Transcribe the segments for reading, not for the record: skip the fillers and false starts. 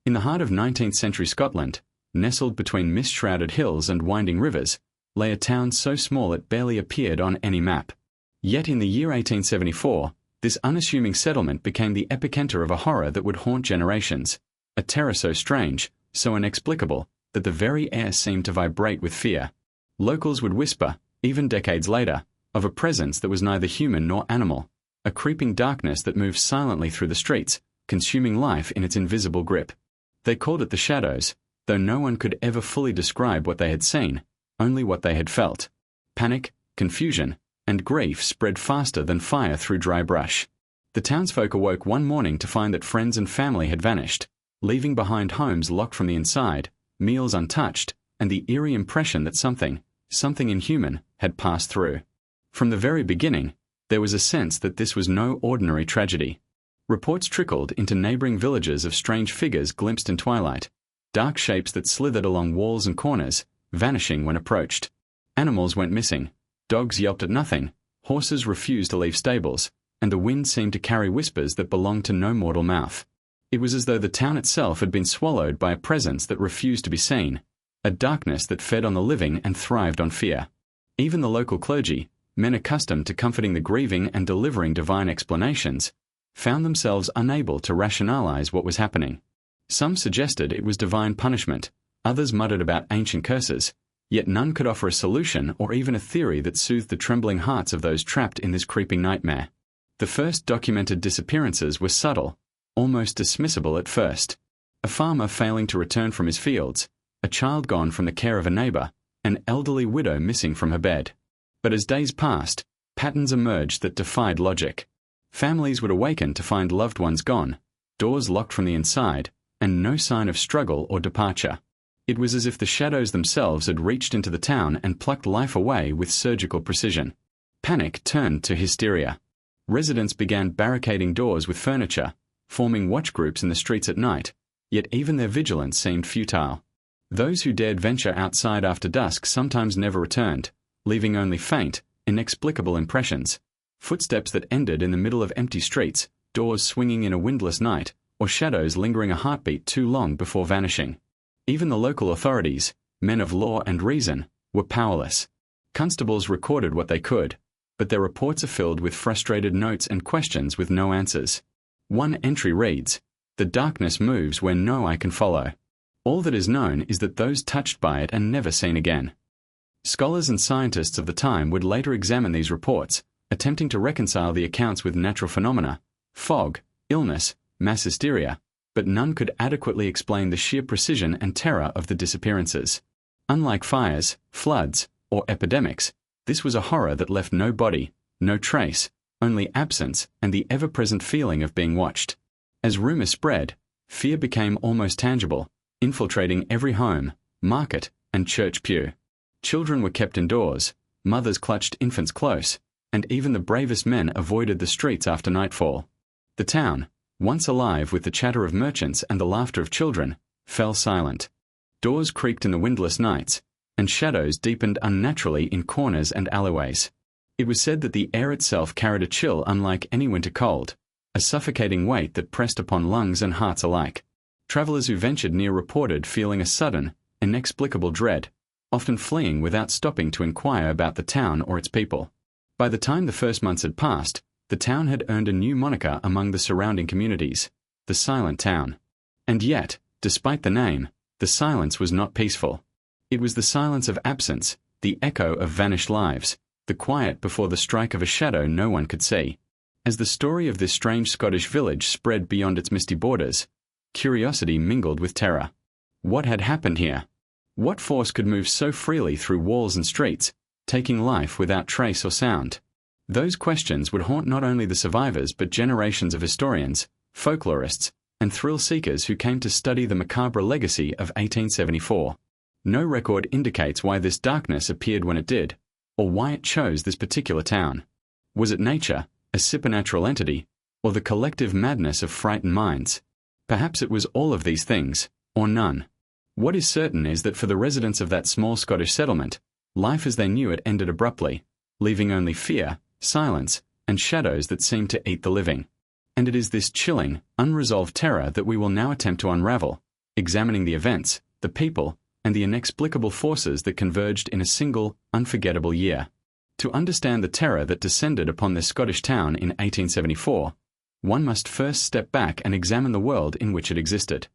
In the heart of 19th-century Scotland, nestled between mist-shrouded hills and winding rivers, lay a town so small it barely appeared on any map. Yet in the year 1874, this unassuming settlement became the epicenter of a horror that would haunt generations, a terror so strange, so inexplicable, that the very air seemed to vibrate with fear. Locals would whisper, even decades later, of a presence that was neither human nor animal, a creeping darkness that moved silently through the streets, consuming life in its invisible grip. They called it the shadows, though no one could ever fully describe what they had seen, only what they had felt. Panic, confusion, and grief spread faster than fire through dry brush. The townsfolk awoke one morning to find that friends and family had vanished, leaving behind homes locked from the inside, meals untouched, and the eerie impression that something inhuman, had passed through. From the very beginning, there was a sense that this was no ordinary tragedy. Reports trickled into neighboring villages of strange figures glimpsed in twilight, dark shapes that slithered along walls and corners, vanishing when approached. Animals went missing, dogs yelped at nothing, horses refused to leave stables, and the wind seemed to carry whispers that belonged to no mortal mouth. It was as though the town itself had been swallowed by a presence that refused to be seen, a darkness that fed on the living and thrived on fear. Even the local clergy, men accustomed to comforting the grieving and delivering divine explanations, found themselves unable to rationalize what was happening. Some suggested it was divine punishment, others muttered about ancient curses, yet none could offer a solution or even a theory that soothed the trembling hearts of those trapped in this creeping nightmare. The first documented disappearances were subtle, almost dismissible at first. A farmer failing to return from his fields, a child gone from the care of a neighbor, an elderly widow missing from her bed. But as days passed, patterns emerged that defied logic. Families would awaken to find loved ones gone, doors locked from the inside, and no sign of struggle or departure. It was as if the shadows themselves had reached into the town and plucked life away with surgical precision. Panic turned to hysteria. Residents began barricading doors with furniture, forming watch groups in the streets at night, yet even their vigilance seemed futile. Those who dared venture outside after dusk sometimes never returned, leaving only faint, inexplicable impressions, footsteps that ended in the middle of empty streets, doors swinging in a windless night, or shadows lingering a heartbeat too long before vanishing. Even the local authorities, men of law and reason, were powerless. Constables recorded what they could, but their reports are filled with frustrated notes and questions with no answers. One entry reads, "The darkness moves where no eye can follow. All that is known is that those touched by it are never seen again." Scholars and scientists of the time would later examine these reports, attempting to reconcile the accounts with natural phenomena, fog, illness, mass hysteria, but none could adequately explain the sheer precision and terror of the disappearances. Unlike fires, floods, or epidemics, this was a horror that left no body, no trace, only absence and the ever-present feeling of being watched. As rumors spread, fear became almost tangible, infiltrating every home, market, and church pew. Children were kept indoors, mothers clutched infants close, and even the bravest men avoided the streets after nightfall. The town, once alive with the chatter of merchants and the laughter of children, fell silent. Doors creaked in the windless nights, and shadows deepened unnaturally in corners and alleyways. It was said that the air itself carried a chill unlike any winter cold, a suffocating weight that pressed upon lungs and hearts alike. Travelers who ventured near reported feeling a sudden, inexplicable dread, often fleeing without stopping to inquire about the town or its people. By the time the first months had passed, the town had earned a new moniker among the surrounding communities, the Silent Town. And yet, despite the name, the silence was not peaceful. It was the silence of absence, the echo of vanished lives, the quiet before the strike of a shadow no one could see. As the story of this strange Scottish village spread beyond its misty borders, curiosity mingled with terror. What had happened here? What force could move so freely through walls and streets, taking life without trace or sound? Those questions would haunt not only the survivors but generations of historians, folklorists, and thrill-seekers who came to study the macabre legacy of 1874. No record indicates why this darkness appeared when it did, or why it chose this particular town. Was it nature, a supernatural entity, or the collective madness of frightened minds? Perhaps it was all of these things, or none. What is certain is that for the residents of that small Scottish settlement, life as they knew it ended abruptly, leaving only fear, silence, and shadows that seemed to eat the living. And it is this chilling, unresolved terror that we will now attempt to unravel, examining the events, the people, and the inexplicable forces that converged in a single, unforgettable year. To understand the terror that descended upon this Scottish town in 1874, one must first step back and examine the world in which it existed.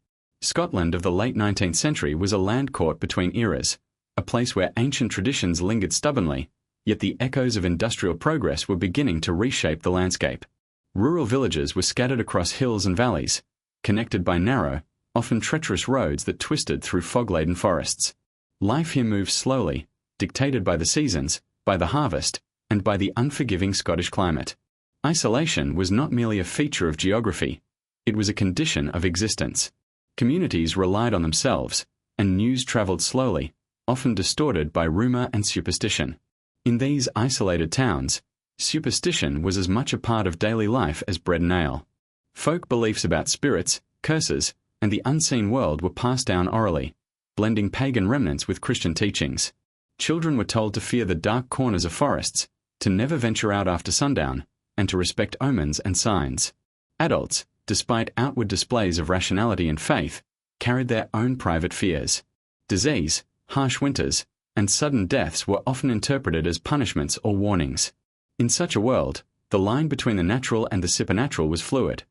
Scotland of the late 19th century was a land caught between eras, a place where ancient traditions lingered stubbornly, yet the echoes of industrial progress were beginning to reshape the landscape. Rural villages were scattered across hills and valleys, connected by narrow, often treacherous roads that twisted through fog-laden forests. Life here moved slowly, dictated by the seasons, by the harvest, and by the unforgiving Scottish climate. Isolation was not merely a feature of geography, it was a condition of existence. Communities relied on themselves, and news travelled slowly, often distorted by rumour and superstition. In these isolated towns, superstition was as much a part of daily life as bread and ale. Folk beliefs about spirits, curses, and the unseen world were passed down orally, blending pagan remnants with Christian teachings. Children were told to fear the dark corners of forests, to never venture out after sundown, and to respect omens and signs. Adults, despite outward displays of rationality and faith, carried their own private fears. Disease, harsh winters, and sudden deaths were often interpreted as punishments or warnings. In such a world, the line between the natural and the supernatural was fluid,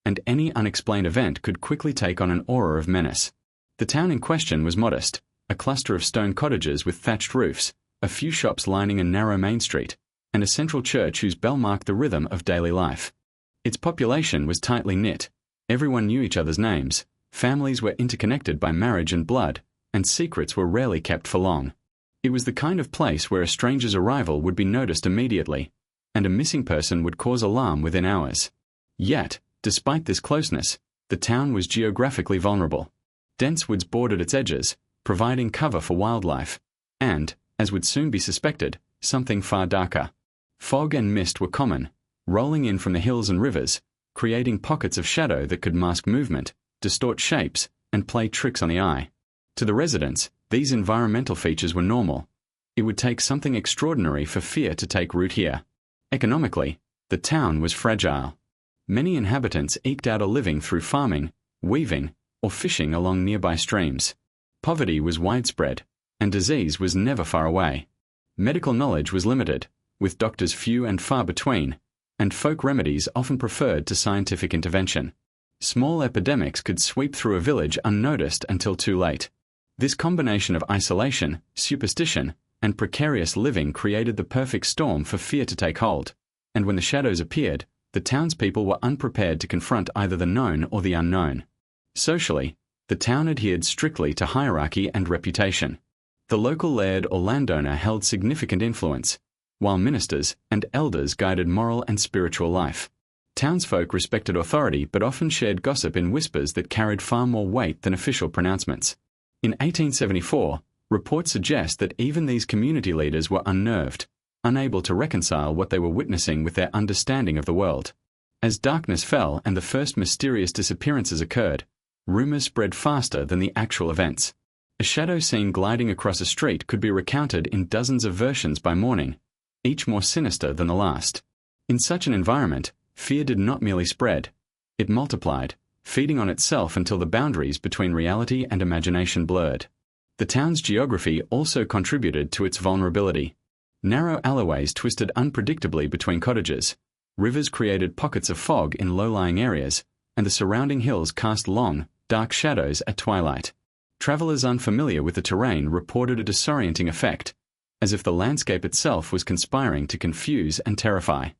and any unexplained event could quickly take on an aura of menace. The town in question was modest, a cluster of stone cottages with thatched roofs, a few shops lining a narrow main street, and a central church whose bell marked the rhythm of daily life. Its population was tightly knit, everyone knew each other's names, families were interconnected by marriage and blood, and secrets were rarely kept for long. It was the kind of place where a stranger's arrival would be noticed immediately, and a missing person would cause alarm within hours. Yet, despite this closeness, the town was geographically vulnerable. Dense woods bordered its edges, providing cover for wildlife, and, as would soon be suspected, something far darker. Fog and mist were common, rolling in from the hills and rivers, creating pockets of shadow that could mask movement, distort shapes, and play tricks on the eye. To the residents, these environmental features were normal. It would take something extraordinary for fear to take root here. Economically, the town was fragile. Many inhabitants eked out a living through farming, weaving, or fishing along nearby streams. Poverty was widespread, and disease was never far away. Medical knowledge was limited, with doctors few and far between, and folk remedies often preferred to scientific intervention. Small epidemics could sweep through a village unnoticed until too late. This combination of isolation, superstition, and precarious living created the perfect storm for fear to take hold, and when the shadows appeared, the townspeople were unprepared to confront either the known or the unknown. Socially, the town adhered strictly to hierarchy and reputation. The local laird or landowner held significant influence, while ministers and elders guided moral and spiritual life. Townsfolk respected authority but often shared gossip in whispers that carried far more weight than official pronouncements. In 1874, reports suggest that even these community leaders were unnerved, unable to reconcile what they were witnessing with their understanding of the world. As darkness fell and the first mysterious disappearances occurred, rumors spread faster than the actual events. A shadow seen gliding across a street could be recounted in dozens of versions by morning, each more sinister than the last. In such an environment, fear did not merely spread, it multiplied, feeding on itself until the boundaries between reality and imagination blurred. The town's geography also contributed to its vulnerability. Narrow alleyways twisted unpredictably between cottages, rivers created pockets of fog in low-lying areas, and the surrounding hills cast long, dark shadows at twilight. Travelers unfamiliar with the terrain reported a disorienting effect, as if the landscape itself was conspiring to confuse and terrify.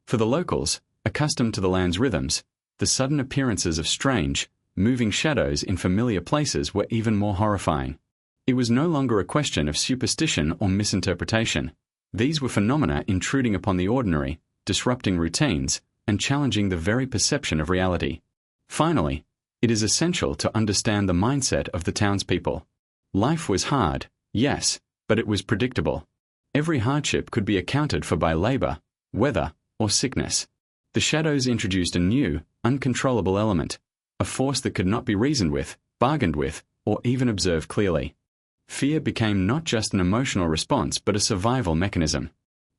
For the locals, accustomed to the land's rhythms, the sudden appearances of strange, moving shadows in familiar places were even more horrifying. It was no longer a question of superstition or misinterpretation. These were phenomena intruding upon the ordinary, disrupting routines, and challenging the very perception of reality. Finally, it is essential to understand the mindset of the townspeople. Life was hard, yes, but it was predictable. Every hardship could be accounted for by labor, weather, or sickness. The shadows introduced a new, uncontrollable element, a force that could not be reasoned with, bargained with, or even observed clearly. Fear became not just an emotional response but a survival mechanism.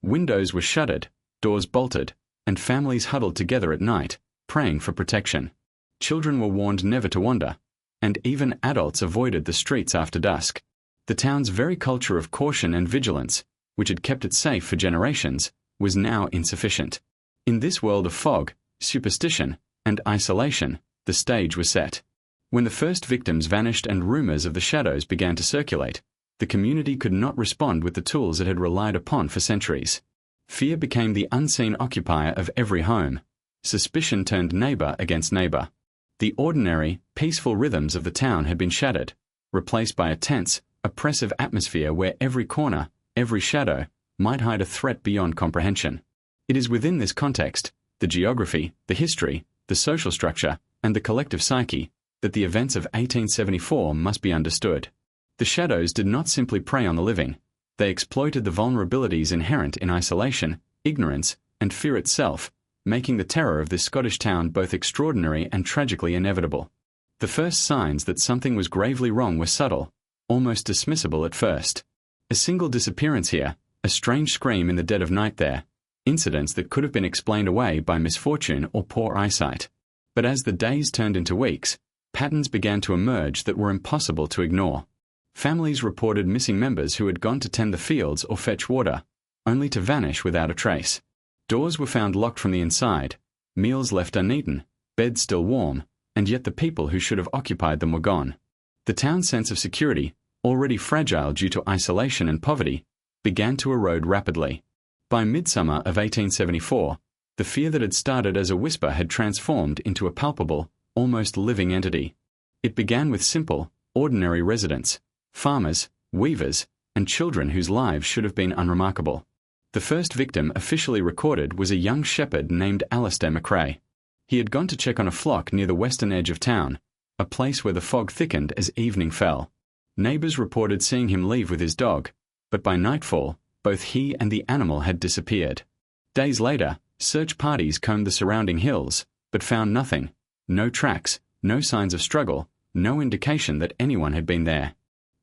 Windows were shuttered, doors bolted, and families huddled together at night, praying for protection. Children were warned never to wander, and even adults avoided the streets after dusk. The town's very culture of caution and vigilance, which had kept it safe for generations, was now insufficient. In this world of fog, superstition, and isolation, the stage was set. When the first victims vanished and rumors of the shadows began to circulate, the community could not respond with the tools it had relied upon for centuries. Fear became the unseen occupier of every home. Suspicion turned neighbor against neighbor. The ordinary, peaceful rhythms of the town had been shattered, replaced by a tense, oppressive atmosphere where every corner, every shadow, might hide a threat beyond comprehension. It is within this context, the geography, the history, the social structure, and the collective psyche, that the events of 1874 must be understood. The shadows did not simply prey on the living. They exploited the vulnerabilities inherent in isolation, ignorance, and fear itself, making the terror of this Scottish town both extraordinary and tragically inevitable. The first signs that something was gravely wrong were subtle, almost dismissible at first. A single disappearance here, a strange scream in the dead of night there, incidents that could have been explained away by misfortune or poor eyesight. But as the days turned into weeks, patterns began to emerge that were impossible to ignore. Families reported missing members who had gone to tend the fields or fetch water, only to vanish without a trace. Doors were found locked from the inside, meals left uneaten, beds still warm, and yet the people who should have occupied them were gone. The town's sense of security, already fragile due to isolation and poverty, began to erode rapidly. By midsummer of 1874, the fear that had started as a whisper had transformed into a palpable, almost living entity. It began with simple, ordinary residents, farmers, weavers, and children whose lives should have been unremarkable. The first victim officially recorded was a young shepherd named Alistair McRae. He had gone to check on a flock near the western edge of town, a place where the fog thickened as evening fell. Neighbors reported seeing him leave with his dog, but by nightfall, both he and the animal had disappeared. Days later, search parties combed the surrounding hills, but found nothing. No tracks, no signs of struggle, no indication that anyone had been there.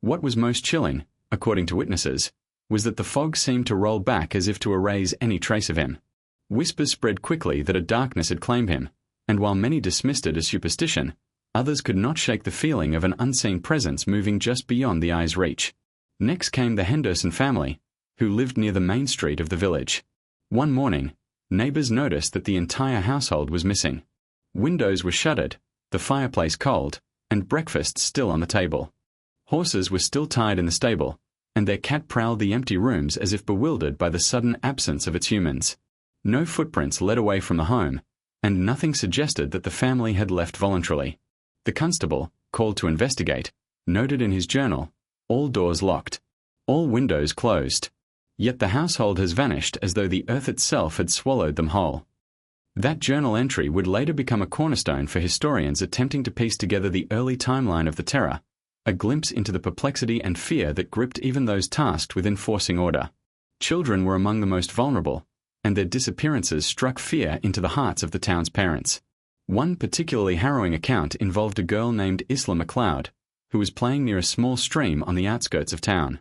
What was most chilling, according to witnesses, was that the fog seemed to roll back as if to erase any trace of him. Whispers spread quickly that a darkness had claimed him, and while many dismissed it as superstition, others could not shake the feeling of an unseen presence moving just beyond the eye's reach. Next came the Henderson family, who lived near the main street of the village. One morning, neighbors noticed that the entire household was missing. Windows were shuttered, the fireplace cold, and breakfast still on the table. Horses were still tied in the stable, and their cat prowled the empty rooms as if bewildered by the sudden absence of its humans. No footprints led away from the home, and nothing suggested that the family had left voluntarily. The constable, called to investigate, noted in his journal, all doors locked, all windows closed. Yet the household has vanished as though the earth itself had swallowed them whole. That journal entry would later become a cornerstone for historians attempting to piece together the early timeline of the terror, a glimpse into the perplexity and fear that gripped even those tasked with enforcing order. Children were among the most vulnerable, and their disappearances struck fear into the hearts of the town's parents. One particularly harrowing account involved a girl named Isla MacLeod, who was playing near a small stream on the outskirts of town.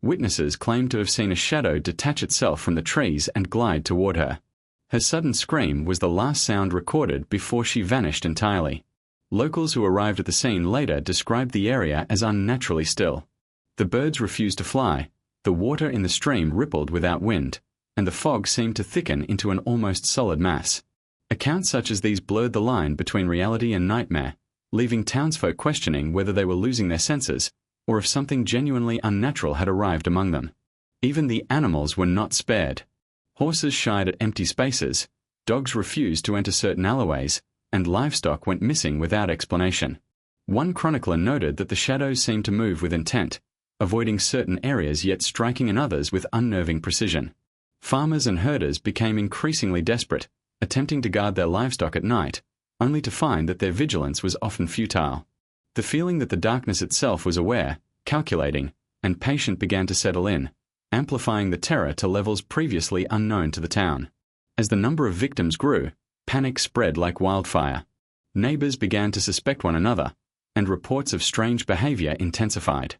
Witnesses claimed to have seen a shadow detach itself from the trees and glide toward her. Her sudden scream was the last sound recorded before she vanished entirely. Locals who arrived at the scene later described the area as unnaturally still. The birds refused to fly, the water in the stream rippled without wind, and the fog seemed to thicken into an almost solid mass. Accounts such as these blurred the line between reality and nightmare, leaving townsfolk questioning whether they were losing their senses, or if something genuinely unnatural had arrived among them. Even the animals were not spared. Horses shied at empty spaces, dogs refused to enter certain alleyways, and livestock went missing without explanation. One chronicler noted that the shadows seemed to move with intent, avoiding certain areas yet striking in others with unnerving precision. Farmers and herders became increasingly desperate, attempting to guard their livestock at night, only to find that their vigilance was often futile. The feeling that the darkness itself was aware, calculating, and patient began to settle in, amplifying the terror to levels previously unknown to the town. As the number of victims grew, panic spread like wildfire. Neighbors began to suspect one another, and reports of strange behavior intensified.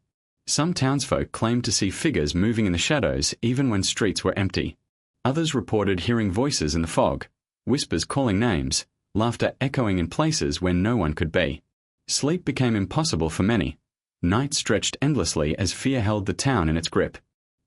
Some townsfolk claimed to see figures moving in the shadows even when streets were empty. Others reported hearing voices in the fog, whispers calling names, laughter echoing in places where no one could be. Sleep became impossible for many. Night stretched endlessly as fear held the town in its grip.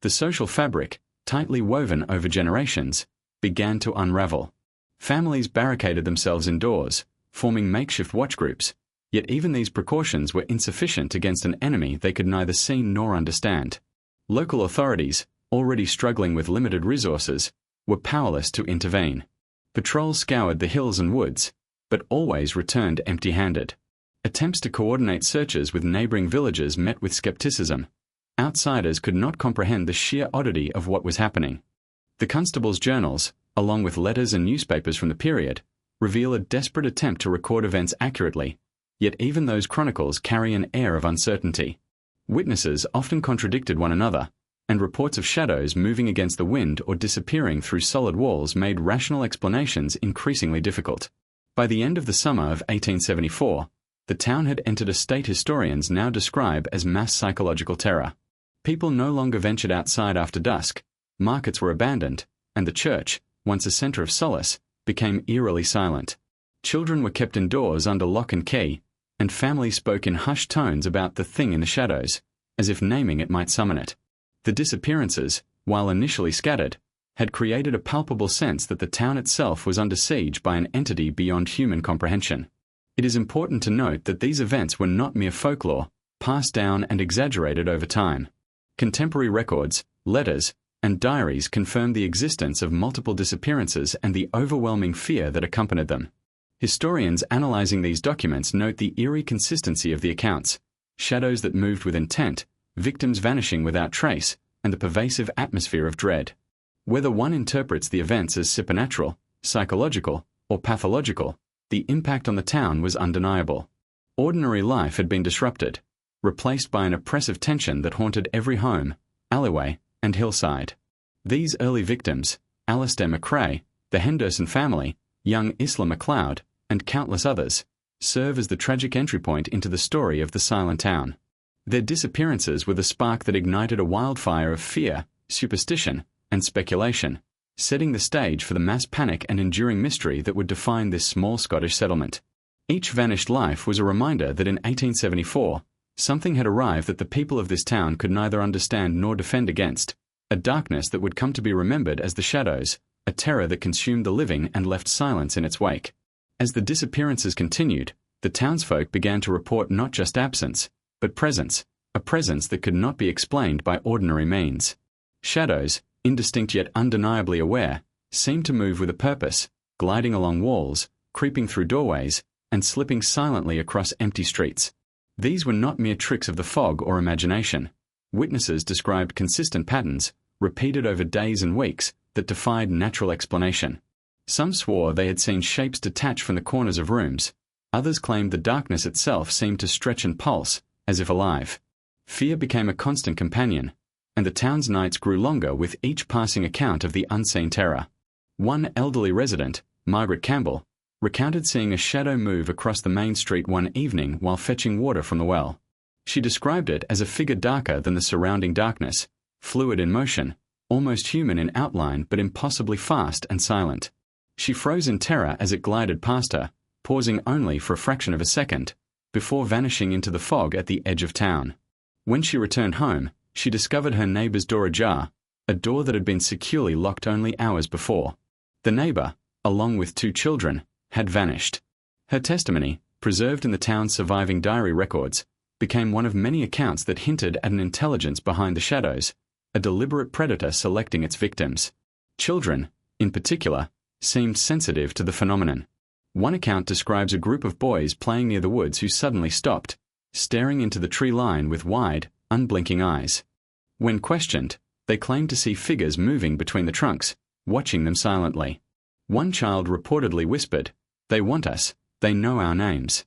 The social fabric, tightly woven over generations, began to unravel. Families barricaded themselves indoors, forming makeshift watch groups, yet even these precautions were insufficient against an enemy they could neither see nor understand. Local authorities, already struggling with limited resources, were powerless to intervene. Patrols scoured the hills and woods, but always returned empty-handed. Attempts to coordinate searches with neighboring villages met with skepticism. Outsiders could not comprehend the sheer oddity of what was happening. The constable's journals, along with letters and newspapers from the period, reveal a desperate attempt to record events accurately, yet even those chronicles carry an air of uncertainty. Witnesses often contradicted one another, and reports of shadows moving against the wind or disappearing through solid walls made rational explanations increasingly difficult. By the end of the summer of 1874, the town had entered a state historians now describe as mass psychological terror. People no longer ventured outside after dusk, markets were abandoned, and the church, once a center of solace, became eerily silent. Children were kept indoors under lock and key, and families spoke in hushed tones about the thing in the shadows, as if naming it might summon it. The disappearances, while initially scattered, had created a palpable sense that the town itself was under siege by an entity beyond human comprehension. It is important to note that these events were not mere folklore, passed down and exaggerated over time. Contemporary records, letters, and diaries confirmed the existence of multiple disappearances and the overwhelming fear that accompanied them. Historians analyzing these documents note the eerie consistency of the accounts: shadows that moved with intent, victims vanishing without trace, and the pervasive atmosphere of dread. Whether one interprets the events as supernatural, psychological, or pathological, the impact on the town was undeniable. Ordinary life had been disrupted, replaced by an oppressive tension that haunted every home, alleyway, and hillside. These early victims, Alistair McRae, the Henderson family, young Isla MacLeod, and countless others, serve as the tragic entry point into the story of the silent town. Their disappearances were the spark that ignited a wildfire of fear, superstition, and speculation, setting the stage for the mass panic and enduring mystery that would define this small Scottish settlement. Each vanished life was a reminder that in 1874, something had arrived that the people of this town could neither understand nor defend against, a darkness that would come to be remembered as the shadows, a terror that consumed the living and left silence in its wake. As the disappearances continued, the townsfolk began to report not just absence, but presence, a presence that could not be explained by ordinary means. Shadows, indistinct yet undeniably aware, seemed to move with a purpose, gliding along walls, creeping through doorways, and slipping silently across empty streets. These were not mere tricks of the fog or imagination. Witnesses described consistent patterns, repeated over days and weeks, that defied natural explanation. Some swore they had seen shapes detach from the corners of rooms. Others claimed the darkness itself seemed to stretch and pulse, as if alive. Fear became a constant companion, and the town's nights grew longer with each passing account of the unseen terror. One elderly resident, Margaret Campbell, recounted seeing a shadow move across the main street one evening while fetching water from the well. She described it as a figure darker than the surrounding darkness, fluid in motion, almost human in outline but impossibly fast and silent. She froze in terror as it glided past her, pausing only for a fraction of a second, before vanishing into the fog at the edge of town. When she returned home, she discovered her neighbor's door ajar, a door that had been securely locked only hours before. The neighbor, along with 2 children, had vanished. Her testimony, preserved in the town's surviving diary records, became one of many accounts that hinted at an intelligence behind the shadows, a deliberate predator selecting its victims. Children, in particular, seemed sensitive to the phenomenon. One account describes a group of boys playing near the woods who suddenly stopped, staring into the tree line with wide, unblinking eyes. When questioned, they claimed to see figures moving between the trunks, watching them silently. One child reportedly whispered, "They want us, they know our names."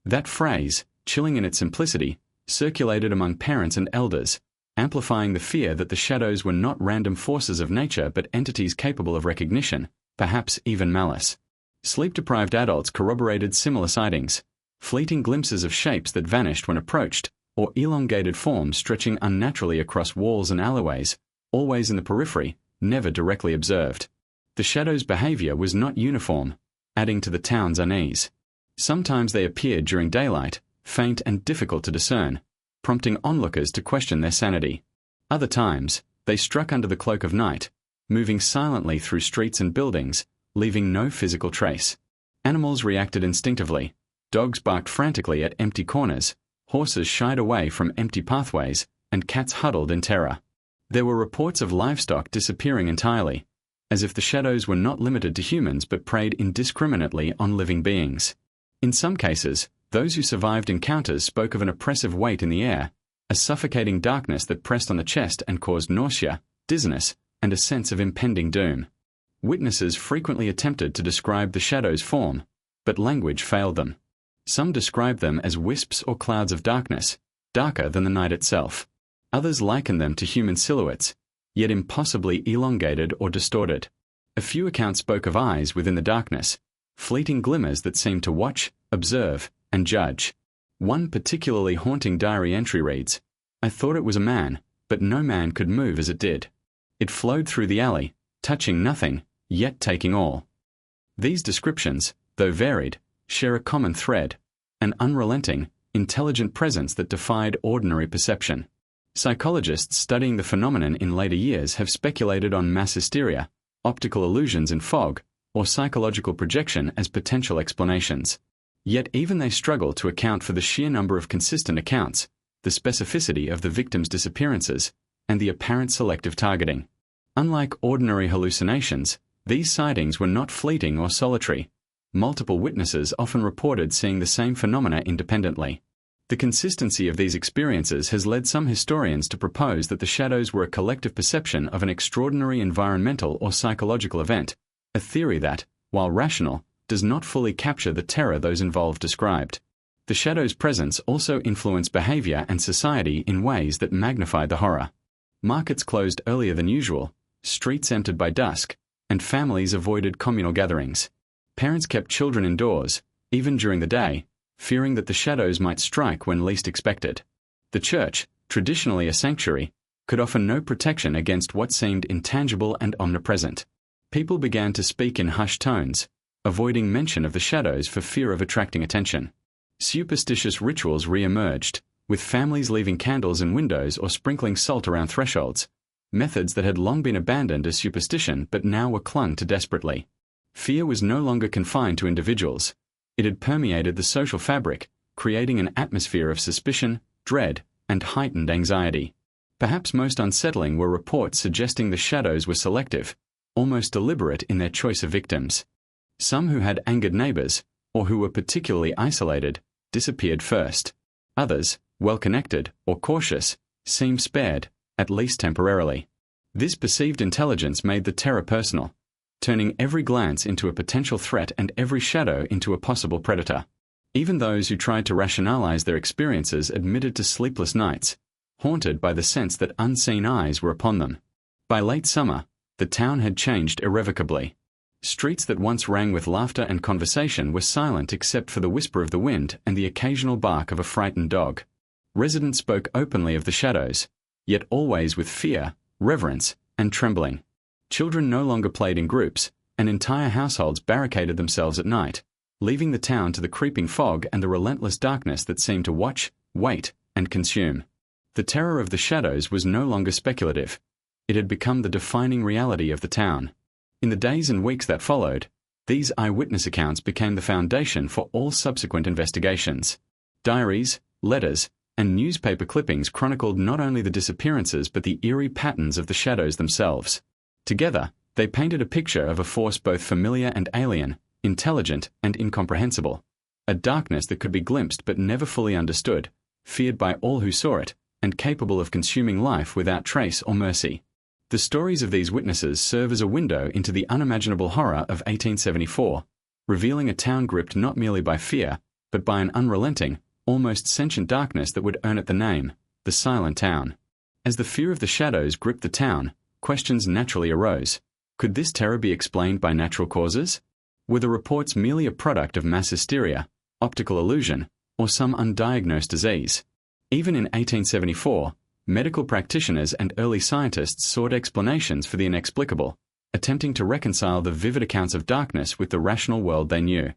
That phrase, chilling in its simplicity, circulated among parents and elders, amplifying the fear that the shadows were not random forces of nature but entities capable of recognition, perhaps even malice. Sleep-deprived adults corroborated similar sightings, fleeting glimpses of shapes that vanished when approached, or elongated forms stretching unnaturally across walls and alleyways, always in the periphery, never directly observed. The shadow's behavior was not uniform, adding to the town's unease. Sometimes they appeared during daylight, faint and difficult to discern, prompting onlookers to question their sanity. Other times, they struck under the cloak of night, moving silently through streets and buildings, leaving no physical trace. Animals reacted instinctively. Dogs barked frantically at empty corners, horses shied away from empty pathways, and cats huddled in terror. There were reports of livestock disappearing entirely, as if the shadows were not limited to humans but preyed indiscriminately on living beings. In some cases, those who survived encounters spoke of an oppressive weight in the air, a suffocating darkness that pressed on the chest and caused nausea, dizziness, and a sense of impending doom. Witnesses frequently attempted to describe the shadows' form, but language failed them. Some described them as wisps or clouds of darkness, darker than the night itself. Others likened them to human silhouettes, yet impossibly elongated or distorted. A few accounts spoke of eyes within the darkness, fleeting glimmers that seemed to watch, observe, and judge. One particularly haunting diary entry reads, "I thought it was a man, but no man could move as it did. It flowed through the alley, touching nothing, yet taking all." These descriptions, though varied, share a common thread, an unrelenting, intelligent presence that defied ordinary perception. Psychologists studying the phenomenon in later years have speculated on mass hysteria, optical illusions in fog, or psychological projection as potential explanations. Yet even they struggle to account for the sheer number of consistent accounts, the specificity of the victims' disappearances, and the apparent selective targeting. Unlike ordinary hallucinations, these sightings were not fleeting or solitary. Multiple witnesses often reported seeing the same phenomena independently. The consistency of these experiences has led some historians to propose that the shadows were a collective perception of an extraordinary environmental or psychological event, a theory that, while rational, does not fully capture the terror those involved described. The shadow's presence also influenced behavior and society in ways that magnified the horror. Markets closed earlier than usual, streets entered by dusk, and families avoided communal gatherings. Parents kept children indoors, even during the day, fearing that the shadows might strike when least expected. The church, traditionally a sanctuary, could offer no protection against what seemed intangible and omnipresent. People began to speak in hushed tones, avoiding mention of the shadows for fear of attracting attention. Superstitious rituals re-emerged, with families leaving candles in windows or sprinkling salt around thresholds, methods that had long been abandoned as superstition but now were clung to desperately. Fear was no longer confined to individuals. It had permeated the social fabric, creating an atmosphere of suspicion, dread, and heightened anxiety. Perhaps most unsettling were reports suggesting the shadows were selective, almost deliberate in their choice of victims. Some who had angered neighbors, or who were particularly isolated, disappeared first. Others, well-connected or cautious, seemed spared, at least temporarily. This perceived intelligence made the terror personal, turning every glance into a potential threat and every shadow into a possible predator. Even those who tried to rationalize their experiences admitted to sleepless nights, haunted by the sense that unseen eyes were upon them. By late summer, the town had changed irrevocably. Streets that once rang with laughter and conversation were silent except for the whisper of the wind and the occasional bark of a frightened dog. Residents spoke openly of the shadows, yet always with fear, reverence, and trembling. Children no longer played in groups, and entire households barricaded themselves at night, leaving the town to the creeping fog and the relentless darkness that seemed to watch, wait, and consume. The terror of the shadows was no longer speculative. It had become the defining reality of the town. In the days and weeks that followed, these eyewitness accounts became the foundation for all subsequent investigations. Diaries, letters, and newspaper clippings chronicled not only the disappearances but the eerie patterns of the shadows themselves. Together, they painted a picture of a force both familiar and alien, intelligent and incomprehensible, a darkness that could be glimpsed but never fully understood, feared by all who saw it, and capable of consuming life without trace or mercy. The stories of these witnesses serve as a window into the unimaginable horror of 1874, revealing a town gripped not merely by fear, but by an unrelenting, almost sentient darkness that would earn it the name, the Silent Town. As the fear of the shadows gripped the town, questions naturally arose. Could this terror be explained by natural causes? Were the reports merely a product of mass hysteria, optical illusion, or some undiagnosed disease? Even in 1874, medical practitioners and early scientists sought explanations for the inexplicable, attempting to reconcile the vivid accounts of darkness with the rational world they knew.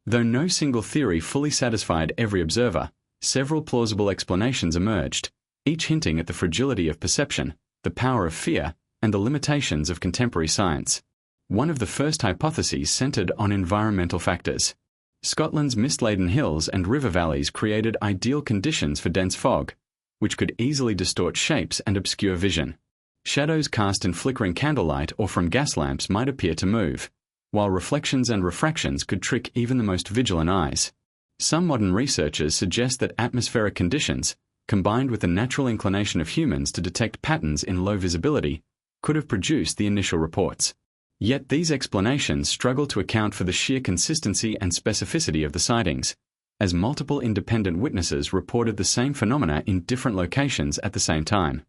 Though no single theory fully satisfied every observer, several plausible explanations emerged, each hinting at the fragility of perception, the power of fear, and the limitations of contemporary science. One of the first hypotheses centered on environmental factors. Scotland's mist-laden hills and river valleys created ideal conditions for dense fog, which could easily distort shapes and obscure vision. Shadows cast in flickering candlelight or from gas lamps might appear to move, while reflections and refractions could trick even the most vigilant eyes. Some modern researchers suggest that atmospheric conditions, combined with the natural inclination of humans to detect patterns in low visibility, could have produced the initial reports. Yet these explanations struggle to account for the sheer consistency and specificity of the sightings, as multiple independent witnesses reported the same phenomena in different locations at the same time.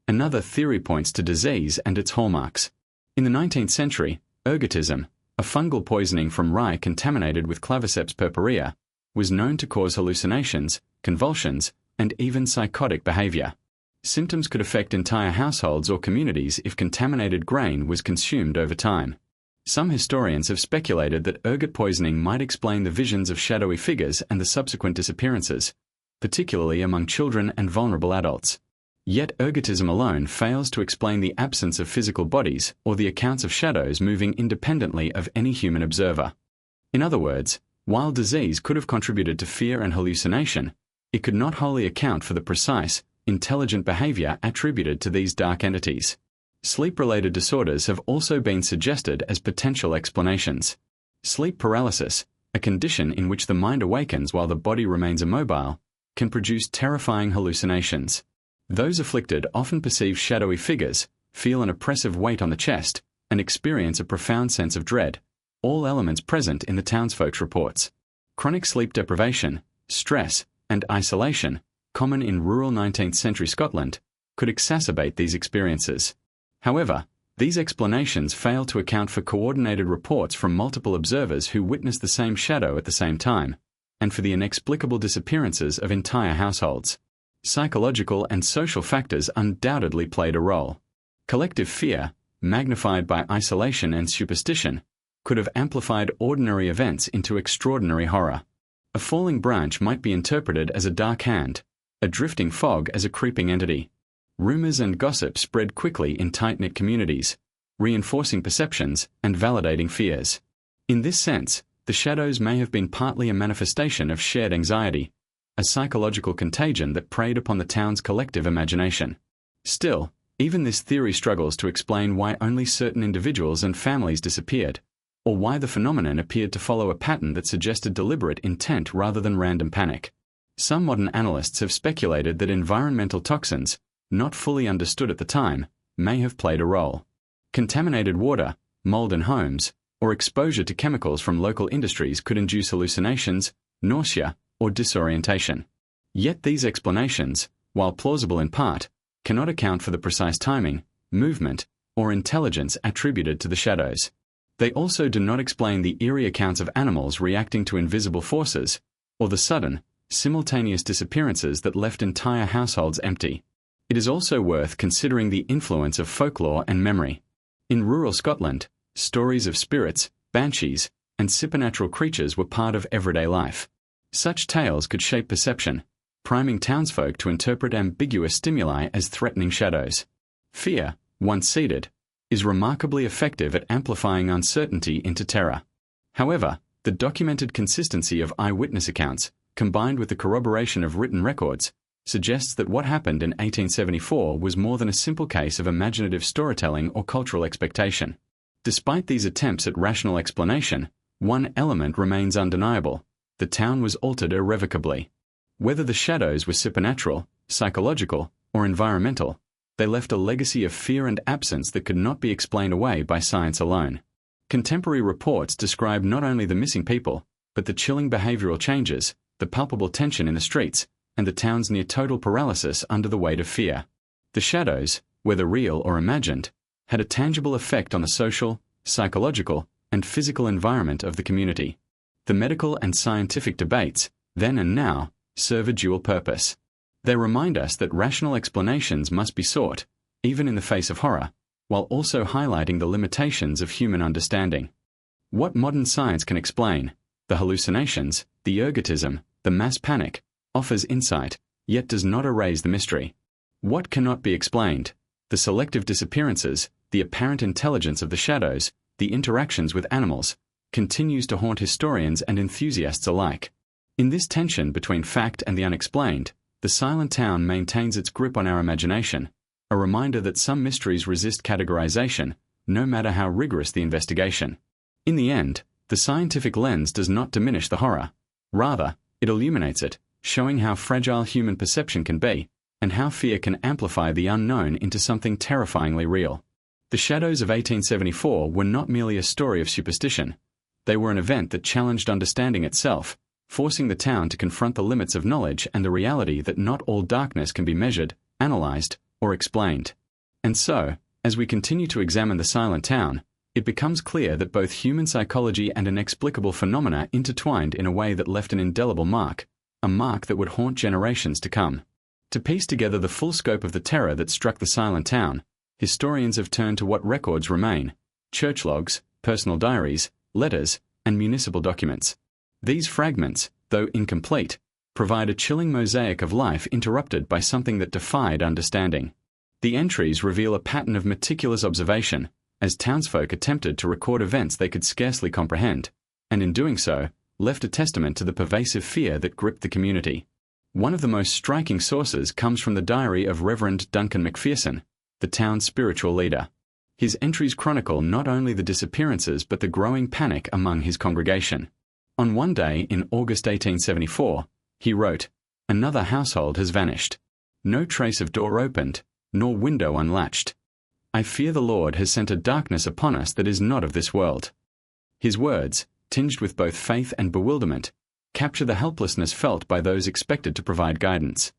Another theory points to disease and its hallmarks. In the 19th century, ergotism, a fungal poisoning from rye contaminated with Claviceps purpurea, was known to cause hallucinations, convulsions, and even psychotic behavior. Symptoms could affect entire households or communities if contaminated grain was consumed over time. Some historians have speculated that ergot poisoning might explain the visions of shadowy figures and the subsequent disappearances, particularly among children and vulnerable adults. Yet ergotism alone fails to explain the absence of physical bodies or the accounts of shadows moving independently of any human observer. In other words, while disease could have contributed to fear and hallucination, it could not wholly account for the precise, intelligent behavior attributed to these dark entities. Sleep-related disorders have also been suggested as potential explanations. Sleep paralysis, a condition in which the mind awakens while the body remains immobile, can produce terrifying hallucinations. Those afflicted often perceive shadowy figures, feel an oppressive weight on the chest, and experience a profound sense of dread, all elements present in the townsfolk's reports. Chronic sleep deprivation, stress, and isolation, common in rural 19th century Scotland, could exacerbate these experiences. However, these explanations fail to account for coordinated reports from multiple observers who witnessed the same shadow at the same time, and for the inexplicable disappearances of entire households. Psychological and social factors undoubtedly played a role. Collective fear, magnified by isolation and superstition, could have amplified ordinary events into extraordinary horror. A falling branch might be interpreted as a dark hand, a drifting fog as a creeping entity. Rumors and gossip spread quickly in tight-knit communities, reinforcing perceptions and validating fears. In this sense, the shadows may have been partly a manifestation of shared anxiety, a psychological contagion that preyed upon the town's collective imagination. Still, even this theory struggles to explain why only certain individuals and families disappeared, or why the phenomenon appeared to follow a pattern that suggested deliberate intent rather than random panic. Some modern analysts have speculated that environmental toxins, not fully understood at the time, may have played a role. Contaminated water, mold in homes, or exposure to chemicals from local industries could induce hallucinations, nausea, or disorientation. Yet these explanations, while plausible in part, cannot account for the precise timing, movement, or intelligence attributed to the shadows. They also do not explain the eerie accounts of animals reacting to invisible forces, or the sudden, simultaneous disappearances that left entire households empty. It is also worth considering the influence of folklore and memory. In rural Scotland, stories of spirits, banshees, and supernatural creatures were part of everyday life. Such tales could shape perception, priming townsfolk to interpret ambiguous stimuli as threatening shadows. Fear, once seeded, is remarkably effective at amplifying uncertainty into terror. However, the documented consistency of eyewitness accounts, combined with the corroboration of written records, suggests that what happened in 1874 was more than a simple case of imaginative storytelling or cultural expectation. Despite these attempts at rational explanation, one element remains undeniable: the town was altered irrevocably. Whether the shadows were supernatural, psychological, or environmental, they left a legacy of fear and absence that could not be explained away by science alone. Contemporary reports describe not only the missing people, but the chilling behavioral changes, the palpable tension in the streets, and the town's near-total paralysis under the weight of fear. The shadows, whether real or imagined, had a tangible effect on the social, psychological, and physical environment of the community. The medical and scientific debates, then and now, serve a dual purpose. They remind us that rational explanations must be sought, even in the face of horror, while also highlighting the limitations of human understanding. What modern science can explain, The hallucinations, the ergotism, the mass panic, offers insight, yet does not erase the mystery. What cannot be explained? The selective disappearances, the apparent intelligence of the shadows, the interactions with animals, continues to haunt historians and enthusiasts alike. In this tension between fact and the unexplained, the silent town maintains its grip on our imagination, a reminder that some mysteries resist categorization, no matter how rigorous the investigation. In the end, the scientific lens does not diminish the horror. Rather, it illuminates it, showing how fragile human perception can be, and how fear can amplify the unknown into something terrifyingly real. The Shadows of 1874 were not merely a story of superstition. They were an event that challenged understanding itself, forcing the town to confront the limits of knowledge and the reality that not all darkness can be measured, analyzed, or explained. And so, as we continue to examine the silent town, it becomes clear that both human psychology and inexplicable phenomena intertwined in a way that left an indelible mark, a mark that would haunt generations to come. To piece together the full scope of the terror that struck the silent town, historians have turned to what records remain: church logs, personal diaries, letters, and municipal documents. These fragments, though incomplete, provide a chilling mosaic of life interrupted by something that defied understanding. The entries reveal a pattern of meticulous observation, as townsfolk attempted to record events they could scarcely comprehend, and in doing so, left a testament to the pervasive fear that gripped the community. One of the most striking sources comes from the diary of Reverend Duncan McPherson, the town's spiritual leader. His entries chronicle not only the disappearances but the growing panic among his congregation. On one day in August 1874, he wrote, "Another household has vanished. No trace of door opened, nor window unlatched. I fear the Lord has sent a darkness upon us that is not of this world." His words, tinged with both faith and bewilderment, capture the helplessness felt by those expected to provide guidance.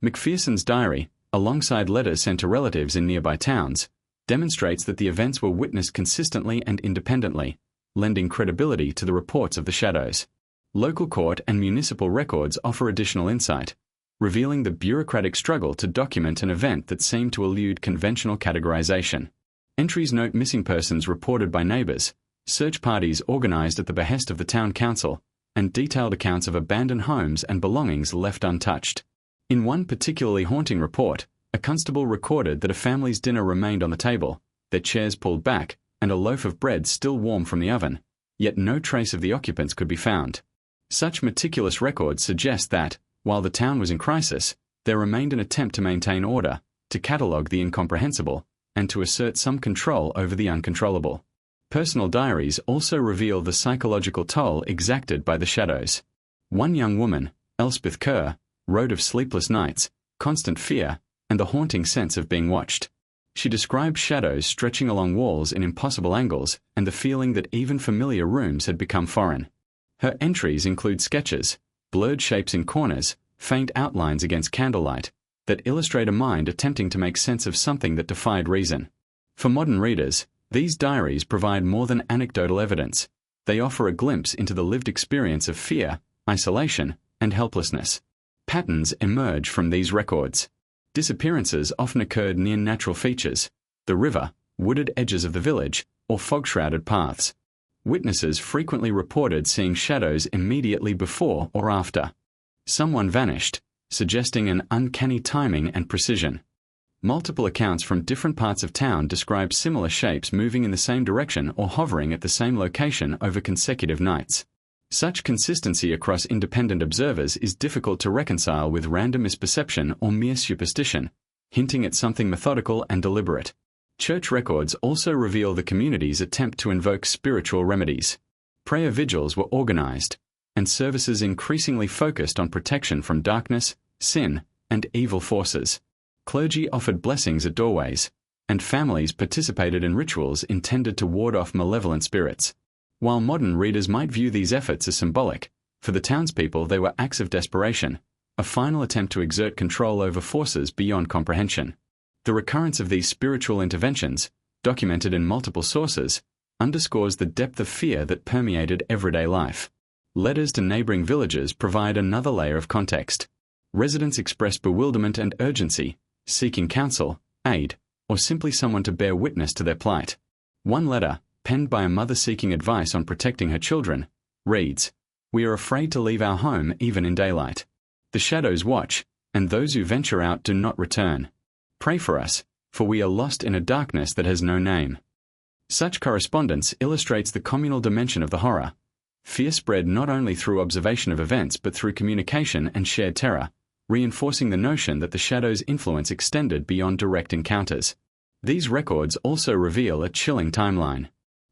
McPherson's diary, alongside letters sent to relatives in nearby towns, demonstrates that the events were witnessed consistently and independently, lending credibility to the reports of the shadows. Local court and municipal records offer additional insight, revealing the bureaucratic struggle to document an event that seemed to elude conventional categorization. Entries note missing persons reported by neighbors, search parties organized at the behest of the town council, and detailed accounts of abandoned homes and belongings left untouched. In one particularly haunting report, a constable recorded that a family's dinner remained on the table, their chairs pulled back, and a loaf of bread still warm from the oven, yet no trace of the occupants could be found. Such meticulous records suggest that, while the town was in crisis, there remained an attempt to maintain order, to catalogue the incomprehensible, and to assert some control over the uncontrollable. Personal diaries also reveal the psychological toll exacted by the shadows. One young woman, Elspeth Kerr, wrote of sleepless nights, constant fear, and the haunting sense of being watched. She described shadows stretching along walls in impossible angles and the feeling that even familiar rooms had become foreign. Her entries include sketches, blurred shapes in corners, faint outlines against candlelight, that illustrate a mind attempting to make sense of something that defied reason. For modern readers, these diaries provide more than anecdotal evidence. They offer a glimpse into the lived experience of fear, isolation, and helplessness. Patterns emerge from these records. Disappearances often occurred near natural features, the river, wooded edges of the village, or fog-shrouded paths. Witnesses frequently reported seeing shadows immediately before or after. Someone vanished, suggesting an uncanny timing and precision. Multiple accounts from different parts of town describe similar shapes moving in the same direction or hovering at the same location over consecutive nights. Such consistency across independent observers is difficult to reconcile with random misperception or mere superstition, hinting at something methodical and deliberate. Church records also reveal the community's attempt to invoke spiritual remedies. Prayer vigils were organized, and services increasingly focused on protection from darkness, sin, and evil forces. Clergy offered blessings at doorways, and families participated in rituals intended to ward off malevolent spirits. While modern readers might view these efforts as symbolic, for the townspeople they were acts of desperation, a final attempt to exert control over forces beyond comprehension. The recurrence of these spiritual interventions, documented in multiple sources, underscores the depth of fear that permeated everyday life. Letters to neighboring villages provide another layer of context. Residents express bewilderment and urgency, seeking counsel, aid, or simply someone to bear witness to their plight. One letter, penned by a mother seeking advice on protecting her children, reads, We are afraid to leave our home even in daylight. The shadows watch, and those who venture out do not return. Pray for us, for we are lost in a darkness that has no name. Such correspondence illustrates the communal dimension of the horror. Fear spread not only through observation of events but through communication and shared terror, reinforcing the notion that the shadow's influence extended beyond direct encounters. These records also reveal a chilling timeline.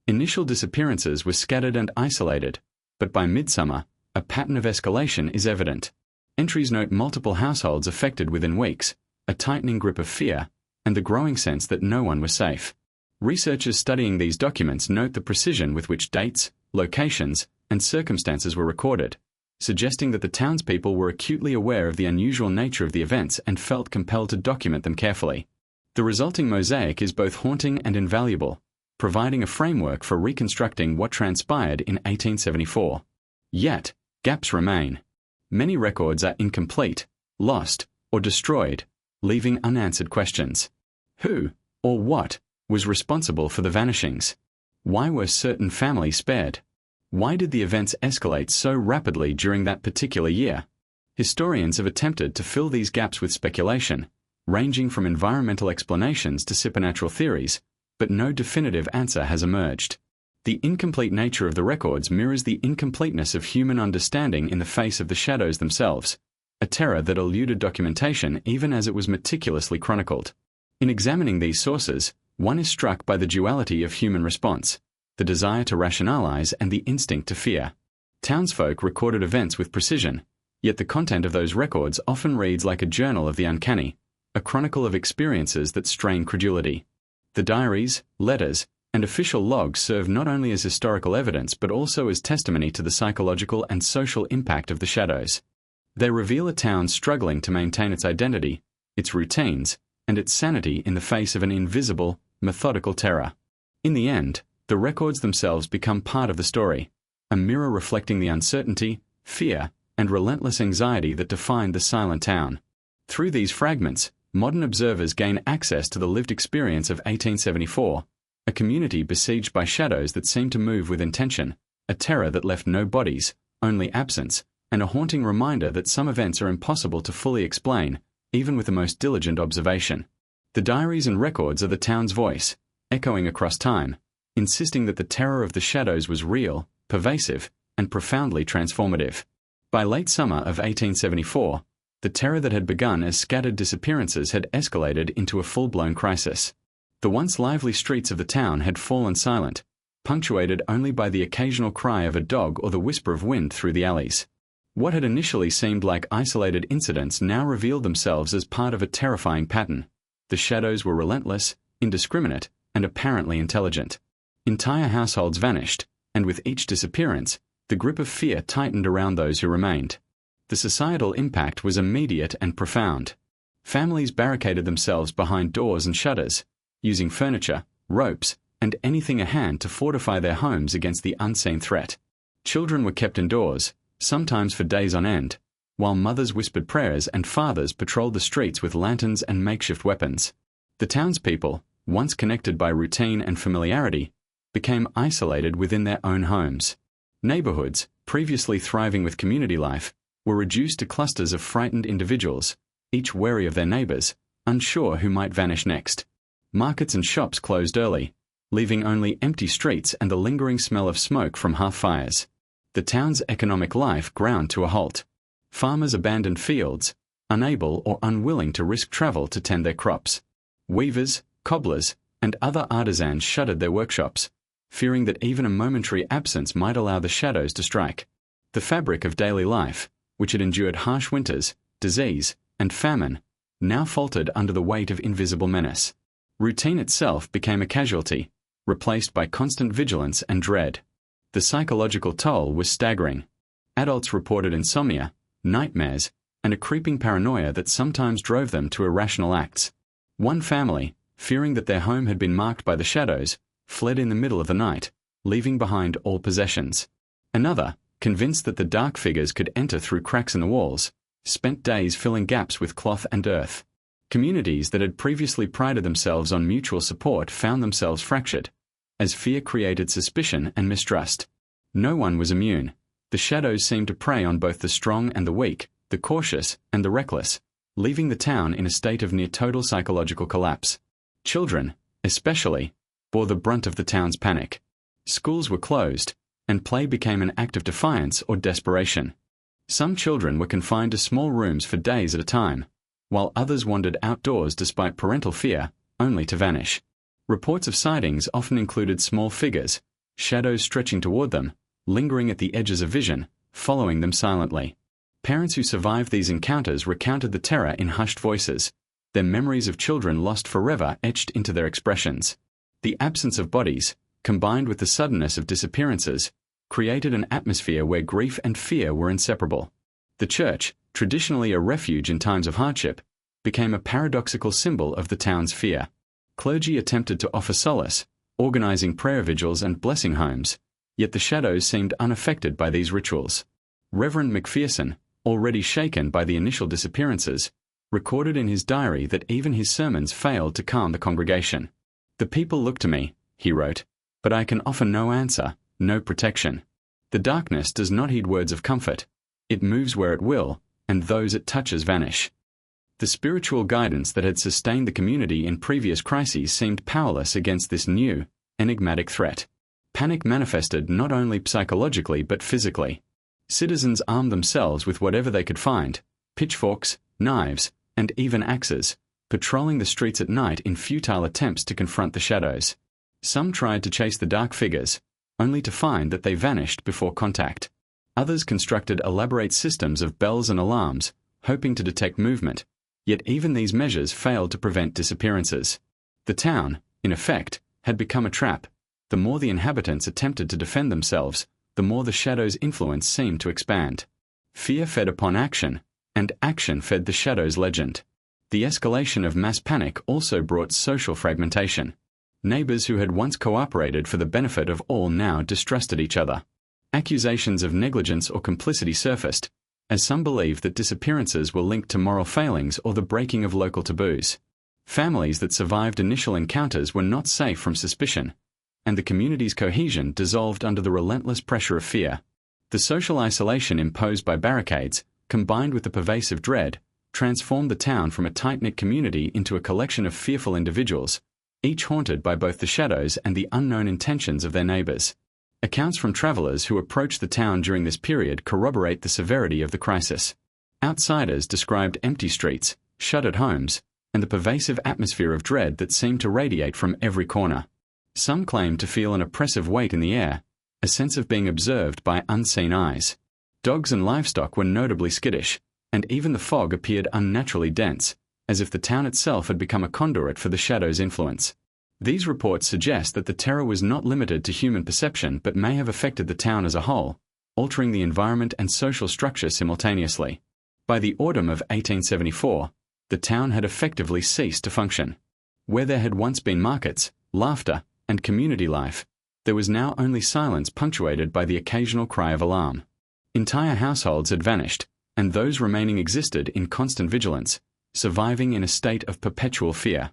Initial disappearances were scattered and isolated, but by midsummer, a pattern of escalation is evident. Entries note multiple households affected within weeks, a tightening grip of fear, and the growing sense that no one was safe. Researchers studying these documents note the precision with which dates, locations, and circumstances were recorded, suggesting that the townspeople were acutely aware of the unusual nature of the events and felt compelled to document them carefully. The resulting mosaic is both haunting and invaluable, providing a framework for reconstructing what transpired in 1874. Yet, gaps remain. Many records are incomplete, lost, or destroyed, leaving unanswered questions. Who, or what, was responsible for the vanishings? Why were certain families spared? Why did the events escalate so rapidly during that particular year? Historians have attempted to fill these gaps with speculation, ranging from environmental explanations to supernatural theories, but no definitive answer has emerged. The incomplete nature of the records mirrors the incompleteness of human understanding in the face of the shadows themselves, a terror that eluded documentation even as it was meticulously chronicled. In examining these sources, one is struck by the duality of human response, the desire to rationalize and the instinct to fear. Townsfolk recorded events with precision, yet the content of those records often reads like a journal of the uncanny, a chronicle of experiences that strain credulity. The diaries, letters, and official logs serve not only as historical evidence but also as testimony to the psychological and social impact of the shadows. They reveal a town struggling to maintain its identity, its routines, and its sanity in the face of an invisible, methodical terror. In the end, the records themselves become part of the story, a mirror reflecting the uncertainty, fear, and relentless anxiety that defined the silent town. Through these fragments, modern observers gain access to the lived experience of 1874, a community besieged by shadows that seemed to move with intention, a terror that left no bodies, only absence, and a haunting reminder that some events are impossible to fully explain, even with the most diligent observation. The diaries and records are the town's voice, echoing across time, insisting that the terror of the shadows was real, pervasive, and profoundly transformative. By late summer of 1874, the terror that had begun as scattered disappearances had escalated into a full-blown crisis. The once lively streets of the town had fallen silent, punctuated only by the occasional cry of a dog or the whisper of wind through the alleys. What had initially seemed like isolated incidents now revealed themselves as part of a terrifying pattern. The shadows were relentless, indiscriminate, and apparently intelligent. Entire households vanished, and with each disappearance, the grip of fear tightened around those who remained. The societal impact was immediate and profound. Families barricaded themselves behind doors and shutters, using furniture, ropes, and anything at hand to fortify their homes against the unseen threat. Children were kept indoors, sometimes for days on end, while mothers whispered prayers and fathers patrolled the streets with lanterns and makeshift weapons. The townspeople, once connected by routine and familiarity, became isolated within their own homes. Neighborhoods, previously thriving with community life, were reduced to clusters of frightened individuals, each wary of their neighbors, unsure who might vanish next. Markets and shops closed early, leaving only empty streets and the lingering smell of smoke from half fires. The town's economic life ground to a halt. Farmers abandoned fields, unable or unwilling to risk travel to tend their crops. Weavers, cobblers, and other artisans shuttered their workshops, fearing that even a momentary absence might allow the shadows to strike. The fabric of daily life, which had endured harsh winters, disease, and famine, now faltered under the weight of invisible menace. Routine itself became a casualty, replaced by constant vigilance and dread. The psychological toll was staggering. Adults reported insomnia, nightmares, and a creeping paranoia that sometimes drove them to irrational acts. One family, fearing that their home had been marked by the shadows, fled in the middle of the night, leaving behind all possessions. Another, convinced that the dark figures could enter through cracks in the walls, spent days filling gaps with cloth and earth. Communities that had previously prided themselves on mutual support found themselves fractured, as fear created suspicion and mistrust. No one was immune. The shadows seemed to prey on both the strong and the weak, the cautious and the reckless, leaving the town in a state of near total psychological collapse. Children, especially, bore the brunt of the town's panic. Schools were closed, and play became an act of defiance or desperation. Some children were confined to small rooms for days at a time, while others wandered outdoors despite parental fear, only to vanish. Reports of sightings often included small figures, shadows stretching toward them, lingering at the edges of vision, following them silently. Parents who survived these encounters recounted the terror in hushed voices, their memories of children lost forever etched into their expressions. The absence of bodies, combined with the suddenness of disappearances, created an atmosphere where grief and fear were inseparable. The church, traditionally a refuge in times of hardship, became a paradoxical symbol of the town's fear. Clergy attempted to offer solace, organizing prayer vigils and blessing homes, yet the shadows seemed unaffected by these rituals. Reverend McPherson, already shaken by the initial disappearances, recorded in his diary that even his sermons failed to calm the congregation. "The people look to me," he wrote, "but I can offer no answer, no protection. The darkness does not heed words of comfort. It moves where it will, and those it touches vanish." The spiritual guidance that had sustained the community in previous crises seemed powerless against this new, enigmatic threat. Panic manifested not only psychologically but physically. Citizens armed themselves with whatever they could find, pitchforks, knives, and even axes, patrolling the streets at night in futile attempts to confront the shadows. Some tried to chase the dark figures, only to find that they vanished before contact. Others constructed elaborate systems of bells and alarms, hoping to detect movement, yet even these measures failed to prevent disappearances. The town, in effect, had become a trap. The more the inhabitants attempted to defend themselves, the more the shadow's influence seemed to expand. Fear fed upon action, and action fed the shadow's legend. The escalation of mass panic also brought social fragmentation. Neighbors who had once cooperated for the benefit of all now distrusted each other. Accusations of negligence or complicity surfaced, as some believed that disappearances were linked to moral failings or the breaking of local taboos. Families that survived initial encounters were not safe from suspicion, and the community's cohesion dissolved under the relentless pressure of fear. The social isolation imposed by barricades, combined with the pervasive dread, transformed the town from a tight-knit community into a collection of fearful individuals, each haunted by both the shadows and the unknown intentions of their neighbors. Accounts from travelers who approached the town during this period corroborate the severity of the crisis. Outsiders described empty streets, shuttered homes, and the pervasive atmosphere of dread that seemed to radiate from every corner. Some claimed to feel an oppressive weight in the air, a sense of being observed by unseen eyes. Dogs and livestock were notably skittish, and even the fog appeared unnaturally dense, as if the town itself had become a conduit for the shadow's influence. These reports suggest that the terror was not limited to human perception but may have affected the town as a whole, altering the environment and social structure simultaneously. By the autumn of 1874, the town had effectively ceased to function. Where there had once been markets, laughter, and community life, there was now only silence punctuated by the occasional cry of alarm. Entire households had vanished, and those remaining existed in constant vigilance, surviving in a state of perpetual fear.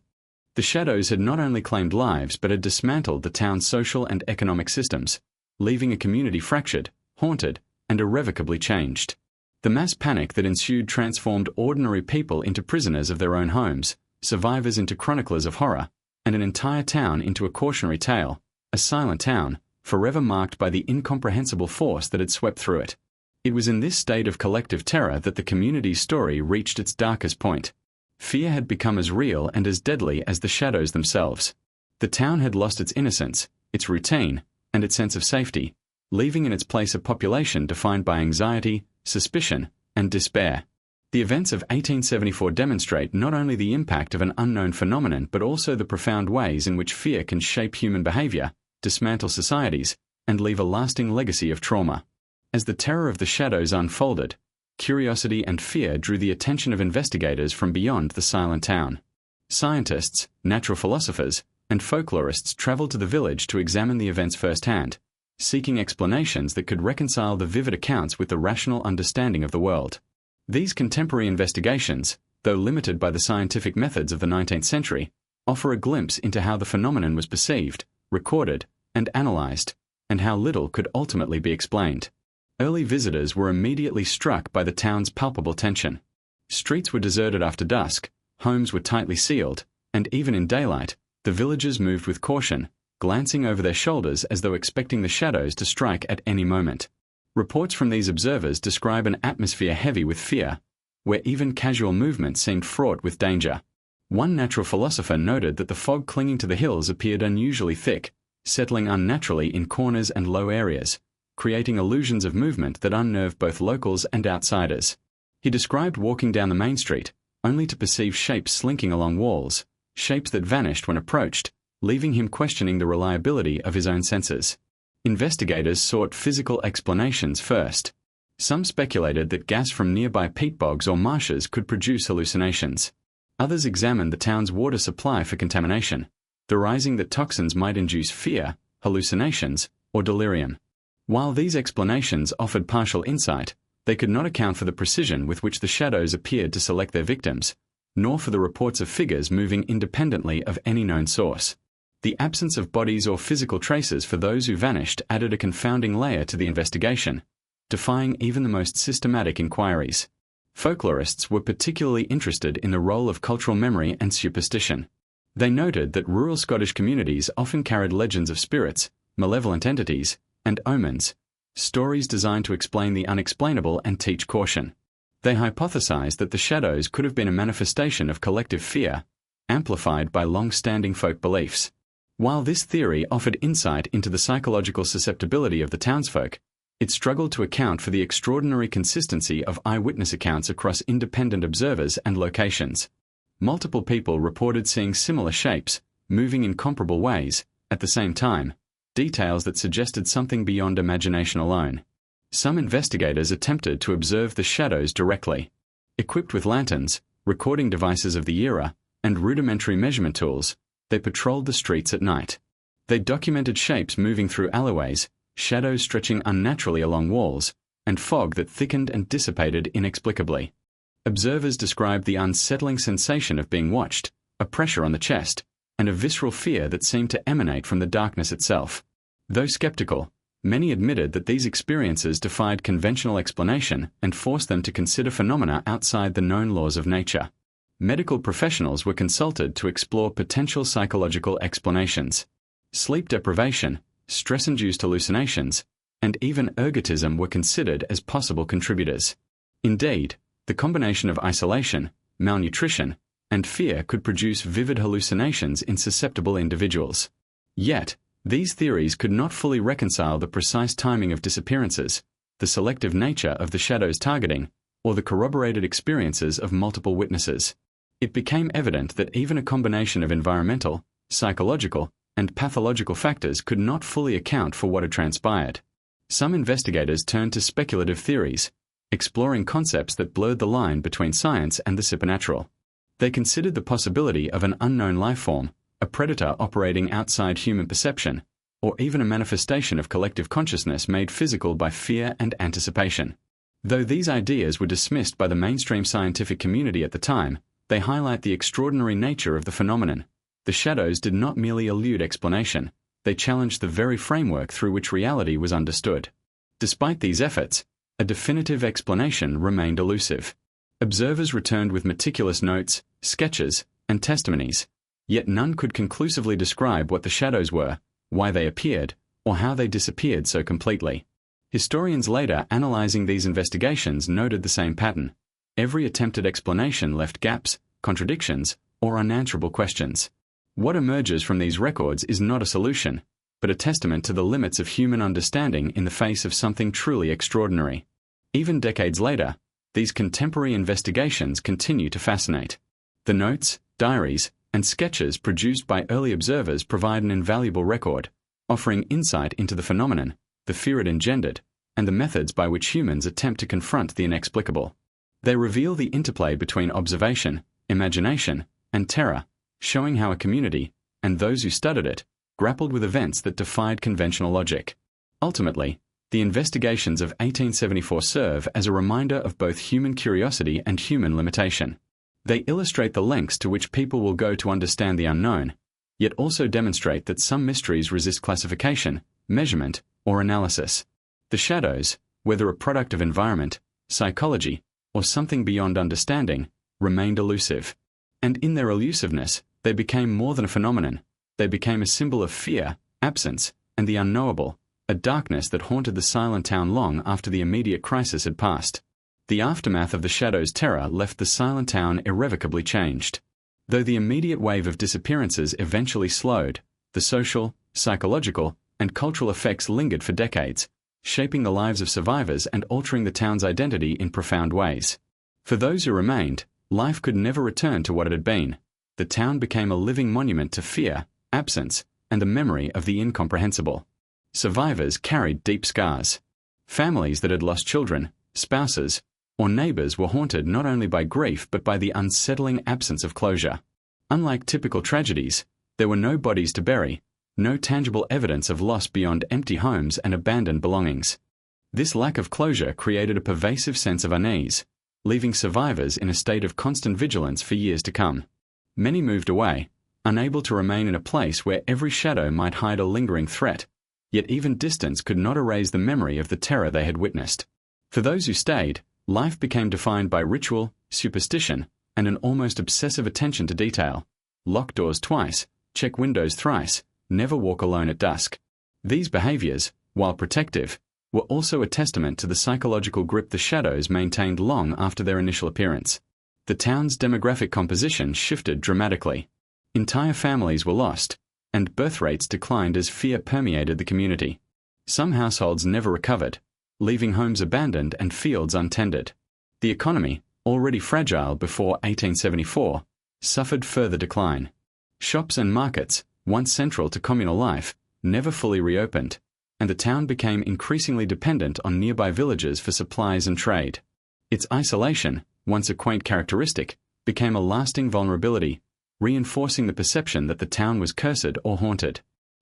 The shadows had not only claimed lives but had dismantled the town's social and economic systems, leaving a community fractured, haunted, and irrevocably changed. The mass panic that ensued transformed ordinary people into prisoners of their own homes, survivors into chroniclers of horror, and an entire town into a cautionary tale, a silent town, forever marked by the incomprehensible force that had swept through it. It was in this state of collective terror that the community's story reached its darkest point. Fear had become as real and as deadly as the shadows themselves. The town had lost its innocence, its routine, and its sense of safety, leaving in its place a population defined by anxiety, suspicion, and despair. The events of 1874 demonstrate not only the impact of an unknown phenomenon but also the profound ways in which fear can shape human behavior, dismantle societies, and leave a lasting legacy of trauma. As the terror of the shadows unfolded, curiosity and fear drew the attention of investigators from beyond the silent town. Scientists, natural philosophers, and folklorists traveled to the village to examine the events firsthand, seeking explanations that could reconcile the vivid accounts with the rational understanding of the world. These contemporary investigations, though limited by the scientific methods of the 19th century, offer a glimpse into how the phenomenon was perceived, recorded, and analyzed, and how little could ultimately be explained. Early visitors were immediately struck by the town's palpable tension. Streets were deserted after dusk, homes were tightly sealed, and even in daylight, the villagers moved with caution, glancing over their shoulders as though expecting the shadows to strike at any moment. Reports from these observers describe an atmosphere heavy with fear, where even casual movement seemed fraught with danger. One natural philosopher noted that the fog clinging to the hills appeared unusually thick, settling unnaturally in corners and low areas, creating illusions of movement that unnerved both locals and outsiders. He described walking down the main street, only to perceive shapes slinking along walls, shapes that vanished when approached, leaving him questioning the reliability of his own senses. Investigators sought physical explanations first. Some speculated that gas from nearby peat bogs or marshes could produce hallucinations. Others examined the town's water supply for contamination, theorizing that toxins might induce fear, hallucinations, or delirium. While these explanations offered partial insight, they could not account for the precision with which the shadows appeared to select their victims, nor for the reports of figures moving independently of any known source. The absence of bodies or physical traces for those who vanished added a confounding layer to the investigation, defying even the most systematic inquiries. Folklorists were particularly interested in the role of cultural memory and superstition. They noted that rural Scottish communities often carried legends of spirits, malevolent entities, and omens, stories designed to explain the unexplainable and teach caution. They hypothesized that the shadows could have been a manifestation of collective fear, amplified by long-standing folk beliefs. While this theory offered insight into the psychological susceptibility of the townsfolk, it struggled to account for the extraordinary consistency of eyewitness accounts across independent observers and locations. Multiple people reported seeing similar shapes, moving in comparable ways, at the same time, details that suggested something beyond imagination alone. Some investigators attempted to observe the shadows directly. Equipped with lanterns, recording devices of the era, and rudimentary measurement tools, they patrolled the streets at night. They documented shapes moving through alleyways, shadows stretching unnaturally along walls, and fog that thickened and dissipated inexplicably. Observers described the unsettling sensation of being watched, a pressure on the chest, and a visceral fear that seemed to emanate from the darkness itself. Though skeptical, many admitted that these experiences defied conventional explanation and forced them to consider phenomena outside the known laws of nature. Medical professionals were consulted to explore potential psychological explanations. Sleep deprivation, stress-induced hallucinations, and even ergotism were considered as possible contributors. Indeed, the combination of isolation, malnutrition, and fear could produce vivid hallucinations in susceptible individuals. Yet, these theories could not fully reconcile the precise timing of disappearances, the selective nature of the shadow's targeting, or the corroborated experiences of multiple witnesses. It became evident that even a combination of environmental, psychological, and pathological factors could not fully account for what had transpired. Some investigators turned to speculative theories, exploring concepts that blurred the line between science and the supernatural. They considered the possibility of an unknown life form, a predator operating outside human perception, or even a manifestation of collective consciousness made physical by fear and anticipation. Though these ideas were dismissed by the mainstream scientific community at the time, they highlight the extraordinary nature of the phenomenon. The shadows did not merely elude explanation, they challenged the very framework through which reality was understood. Despite these efforts, a definitive explanation remained elusive. Observers returned with meticulous notes, sketches, and testimonies, yet none could conclusively describe what the shadows were, why they appeared, or how they disappeared so completely. Historians later analyzing these investigations noted the same pattern. Every attempted explanation left gaps, contradictions, or unanswerable questions. What emerges from these records is not a solution, but a testament to the limits of human understanding in the face of something truly extraordinary. Even decades later, these contemporary investigations continue to fascinate. The notes, diaries, and sketches produced by early observers provide an invaluable record, offering insight into the phenomenon, the fear it engendered, and the methods by which humans attempt to confront the inexplicable. They reveal the interplay between observation, imagination, and terror, showing how a community, and those who studied it, grappled with events that defied conventional logic. Ultimately, the investigations of 1874 serve as a reminder of both human curiosity and human limitation. They illustrate the lengths to which people will go to understand the unknown, yet also demonstrate that some mysteries resist classification, measurement, or analysis. The shadows, whether a product of environment, psychology, or something beyond understanding, remained elusive. And in their elusiveness, they became more than a phenomenon. They became a symbol of fear, absence, and the unknowable, a darkness that haunted the silent town long after the immediate crisis had passed. The aftermath of the Shadow's terror left the silent town irrevocably changed. Though the immediate wave of disappearances eventually slowed, the social, psychological, and cultural effects lingered for decades, shaping the lives of survivors and altering the town's identity in profound ways. For those who remained, life could never return to what it had been. The town became a living monument to fear, absence, and the memory of the incomprehensible. Survivors carried deep scars. Families that had lost children, spouses, or neighbors were haunted not only by grief but by the unsettling absence of closure. Unlike typical tragedies, there were no bodies to bury, no tangible evidence of loss beyond empty homes and abandoned belongings. This lack of closure created a pervasive sense of unease, leaving survivors in a state of constant vigilance for years to come. Many moved away, unable to remain in a place where every shadow might hide a lingering threat, yet even distance could not erase the memory of the terror they had witnessed. For those who stayed, life became defined by ritual, superstition, and an almost obsessive attention to detail. Lock doors twice, check windows thrice, never walk alone at dusk. These behaviors, while protective, were also a testament to the psychological grip the shadows maintained long after their initial appearance. The town's demographic composition shifted dramatically. Entire families were lost, and birth rates declined as fear permeated the community. Some households never recovered, leaving homes abandoned and fields untended. The economy, already fragile before 1874, suffered further decline. Shops and markets, once central to communal life, never fully reopened, and the town became increasingly dependent on nearby villages for supplies and trade. Its isolation, once a quaint characteristic, became a lasting vulnerability, reinforcing the perception that the town was cursed or haunted.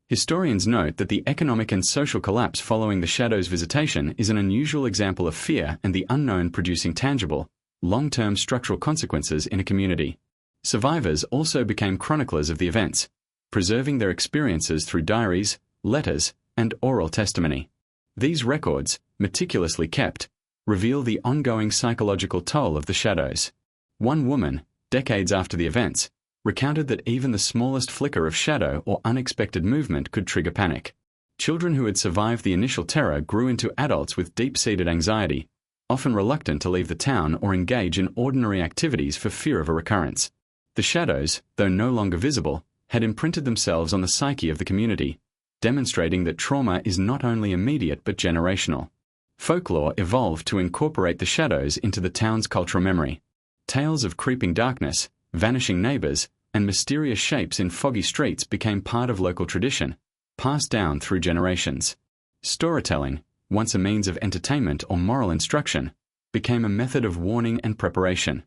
Historians note that the economic and social collapse following the Shadow's visitation is an unusual example of fear and the unknown producing tangible, long-term structural consequences in a community. Survivors also became chroniclers of the events, preserving their experiences through diaries, letters, and oral testimony. These records, meticulously kept, reveal the ongoing psychological toll of the Shadows. One woman, decades after the events, recounted that even the smallest flicker of shadow or unexpected movement could trigger panic. Children who had survived the initial terror grew into adults with deep-seated anxiety, often reluctant to leave the town or engage in ordinary activities for fear of a recurrence. The shadows, though no longer visible, had imprinted themselves on the psyche of the community, demonstrating that trauma is not only immediate but generational. Folklore evolved to incorporate the shadows into the town's cultural memory. Tales of creeping darkness, vanishing neighbors, and mysterious shapes in foggy streets became part of local tradition, passed down through generations. Storytelling, once a means of entertainment or moral instruction, became a method of warning and preparation.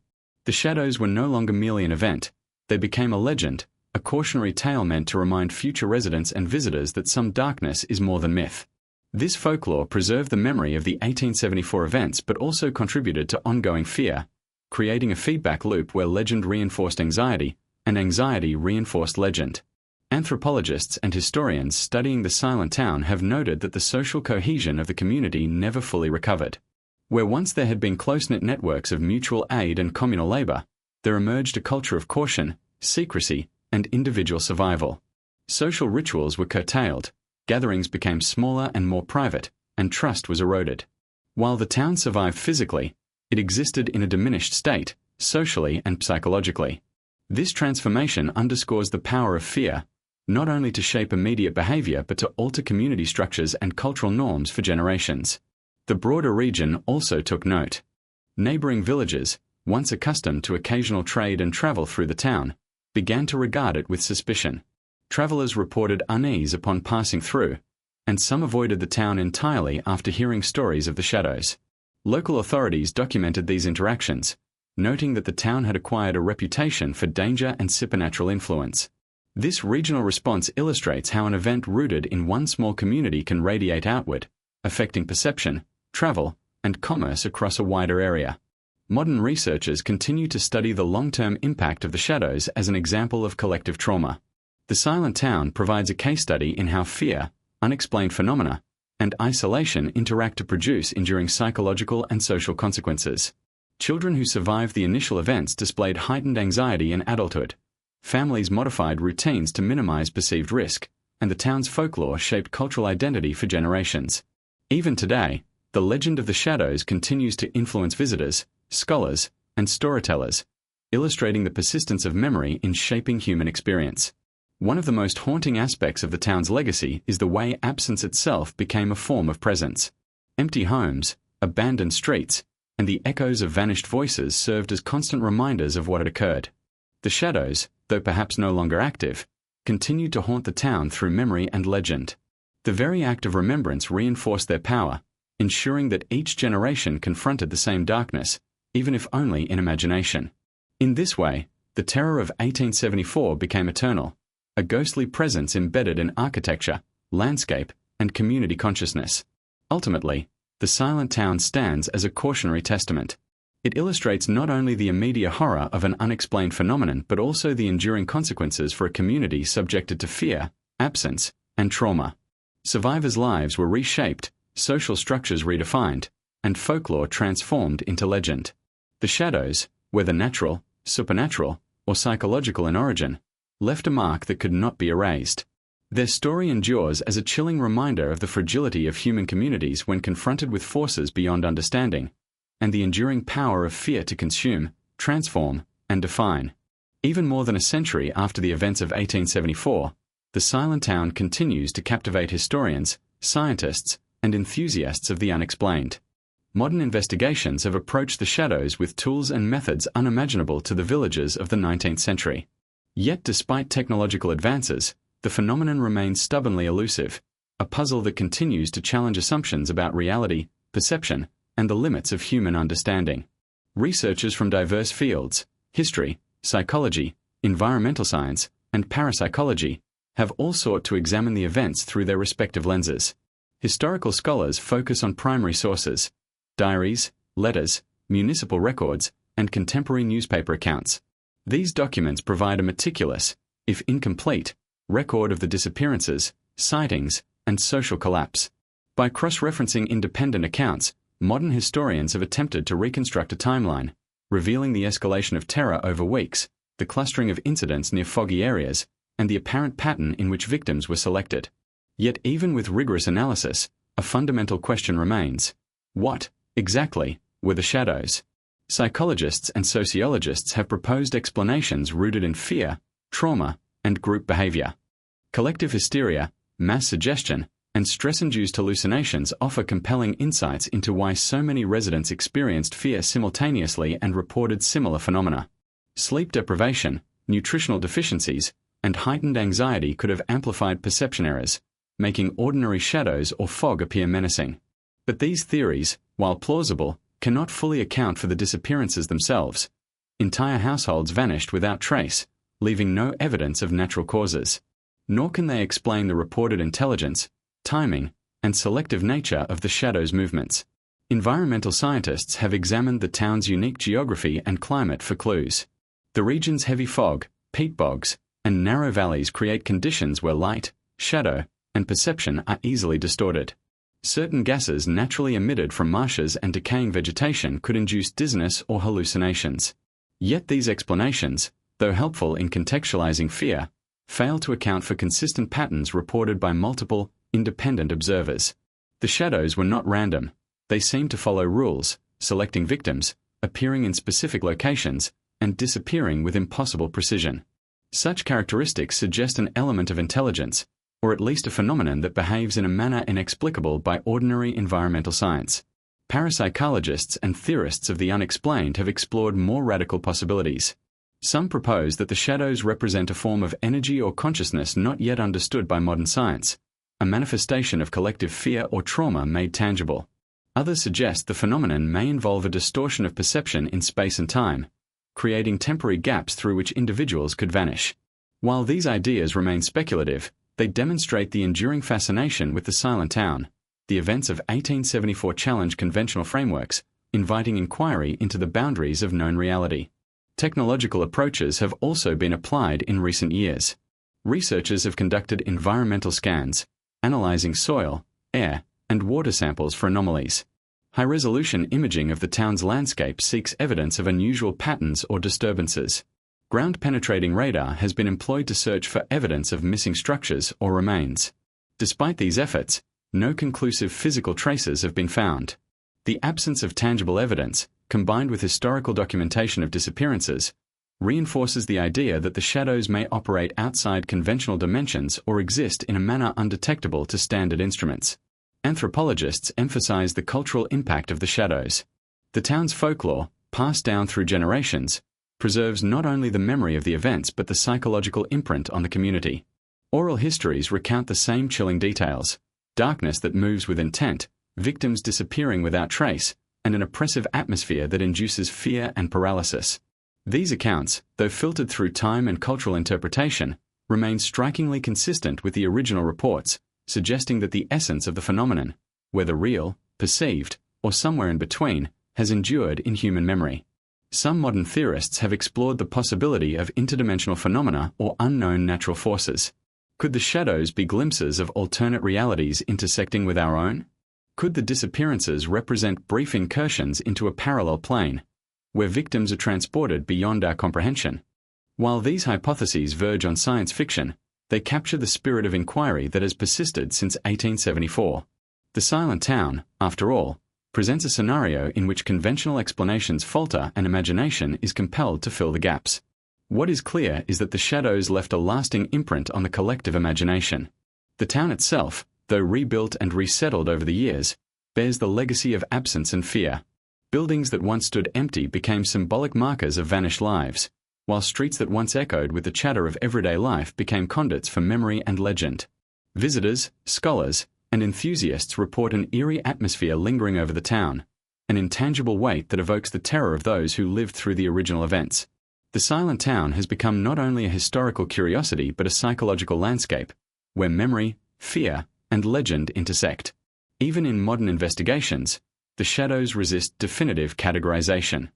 The shadows were no longer merely an event, they became a legend, a cautionary tale meant to remind future residents and visitors that some darkness is more than myth. This folklore preserved the memory of the 1874 events but also contributed to ongoing fear, creating a feedback loop where legend reinforced anxiety, and anxiety reinforced legend. Anthropologists and historians studying the silent town have noted that the social cohesion of the community never fully recovered. Where once there had been close-knit networks of mutual aid and communal labor, there emerged a culture of caution, secrecy, and individual survival. Social rituals were curtailed, gatherings became smaller and more private, and trust was eroded. While the town survived physically, it existed in a diminished state, socially and psychologically. This transformation underscores the power of fear, not only to shape immediate behavior but to alter community structures and cultural norms for generations. The broader region also took note. Neighboring villages, once accustomed to occasional trade and travel through the town, began to regard it with suspicion. Travelers reported unease upon passing through, and some avoided the town entirely after hearing stories of the shadows. Local authorities documented these interactions, noting that the town had acquired a reputation for danger and supernatural influence. This regional response illustrates how an event rooted in one small community can radiate outward, affecting perception, travel, and commerce across a wider area. Modern researchers continue to study the long-term impact of the shadows as an example of collective trauma. The silent town provides a case study in how fear, unexplained phenomena, and isolation interact to produce enduring psychological and social consequences. Children who survived the initial events displayed heightened anxiety in adulthood. Families modified routines to minimize perceived risk, and the town's folklore shaped cultural identity for generations. Even today, the legend of the shadows continues to influence visitors, scholars, and storytellers, illustrating the persistence of memory in shaping human experience. One of the most haunting aspects of the town's legacy is the way absence itself became a form of presence. Empty homes, abandoned streets, and the echoes of vanished voices served as constant reminders of what had occurred. The shadows, though perhaps no longer active, continued to haunt the town through memory and legend. The very act of remembrance reinforced their power, ensuring that each generation confronted the same darkness, even if only in imagination. In this way, the terror of 1874 became eternal, a ghostly presence embedded in architecture, landscape, and community consciousness. Ultimately, the silent town stands as a cautionary testament. It illustrates not only the immediate horror of an unexplained phenomenon but also the enduring consequences for a community subjected to fear, absence, and trauma. Survivors' lives were reshaped, social structures redefined, and folklore transformed into legend. The shadows, whether natural, supernatural, or psychological in origin, left a mark that could not be erased. Their story endures as a chilling reminder of the fragility of human communities when confronted with forces beyond understanding, and the enduring power of fear to consume, transform, and define. Even more than a century after the events of 1874, the silent town continues to captivate historians, scientists, and enthusiasts of the unexplained. Modern investigations have approached the shadows with tools and methods unimaginable to the villagers of the 19th century. Yet despite technological advances, the phenomenon remains stubbornly elusive, a puzzle that continues to challenge assumptions about reality, perception, and the limits of human understanding. Researchers from diverse fields, history, psychology, environmental science, and parapsychology, have all sought to examine the events through their respective lenses. Historical scholars focus on primary sources: diaries, letters, municipal records, and contemporary newspaper accounts. These documents provide a meticulous, if incomplete, record of the disappearances, sightings, and social collapse. By cross-referencing independent accounts, modern historians have attempted to reconstruct a timeline, revealing the escalation of terror over weeks, the clustering of incidents near foggy areas, and the apparent pattern in which victims were selected. Yet even with rigorous analysis, a fundamental question remains: what, exactly, were the shadows? Psychologists and sociologists have proposed explanations rooted in fear, trauma, and group behavior. Collective hysteria, mass suggestion, and stress-induced hallucinations offer compelling insights into why so many residents experienced fear simultaneously and reported similar phenomena. Sleep deprivation, nutritional deficiencies, and heightened anxiety could have amplified perception errors, making ordinary shadows or fog appear menacing. But these theories, while plausible, cannot fully account for the disappearances themselves. Entire households vanished without trace, leaving no evidence of natural causes. Nor can they explain the reported intelligence, timing, and selective nature of the shadows' movements. Environmental scientists have examined the town's unique geography and climate for clues. The region's heavy fog, peat bogs, and narrow valleys create conditions where light, shadow, and perception are easily distorted. Certain gases naturally emitted from marshes and decaying vegetation could induce dizziness or hallucinations. Yet these explanations, though helpful in contextualizing fear, fail to account for consistent patterns reported by multiple, independent observers. The shadows were not random. They seemed to follow rules, selecting victims, appearing in specific locations, and disappearing with impossible precision. Such characteristics suggest an element of intelligence, or at least a phenomenon that behaves in a manner inexplicable by ordinary environmental science. Parapsychologists and theorists of the unexplained have explored more radical possibilities. Some propose that the shadows represent a form of energy or consciousness not yet understood by modern science, a manifestation of collective fear or trauma made tangible. Others suggest the phenomenon may involve a distortion of perception in space and time, creating temporary gaps through which individuals could vanish. While these ideas remain speculative, they demonstrate the enduring fascination with the silent town. The events of 1874 challenge conventional frameworks, inviting inquiry into the boundaries of known reality. Technological approaches have also been applied in recent years. Researchers have conducted environmental scans, analyzing soil, air, and water samples for anomalies. High-resolution imaging of the town's landscape seeks evidence of unusual patterns or disturbances. Ground-penetrating radar has been employed to search for evidence of missing structures or remains. Despite these efforts, no conclusive physical traces have been found. The absence of tangible evidence, combined with historical documentation of disappearances, reinforces the idea that the shadows may operate outside conventional dimensions or exist in a manner undetectable to standard instruments. Anthropologists emphasize the cultural impact of the shadows. The town's folklore, passed down through generations, preserves not only the memory of the events but the psychological imprint on the community. Oral histories recount the same chilling details: darkness that moves with intent, victims disappearing without trace, and an oppressive atmosphere that induces fear and paralysis. These accounts, though filtered through time and cultural interpretation, remain strikingly consistent with the original reports, suggesting that the essence of the phenomenon, whether real, perceived, or somewhere in between, has endured in human memory. Some modern theorists have explored the possibility of interdimensional phenomena or unknown natural forces. Could the shadows be glimpses of alternate realities intersecting with our own? Could the disappearances represent brief incursions into a parallel plane, where victims are transported beyond our comprehension? While these hypotheses verge on science fiction, they capture the spirit of inquiry that has persisted since 1874. The Silent Town, after all, presents a scenario in which conventional explanations falter and imagination is compelled to fill the gaps. What is clear is that the shadows left a lasting imprint on the collective imagination. The town itself, though rebuilt and resettled over the years, bears the legacy of absence and fear. Buildings that once stood empty became symbolic markers of vanished lives, while streets that once echoed with the chatter of everyday life became conduits for memory and legend. Visitors, scholars, and enthusiasts report an eerie atmosphere lingering over the town, an intangible weight that evokes the terror of those who lived through the original events. The Silent Town has become not only a historical curiosity but a psychological landscape, where memory, fear, and legend intersect. Even in modern investigations, the shadows resist definitive categorization.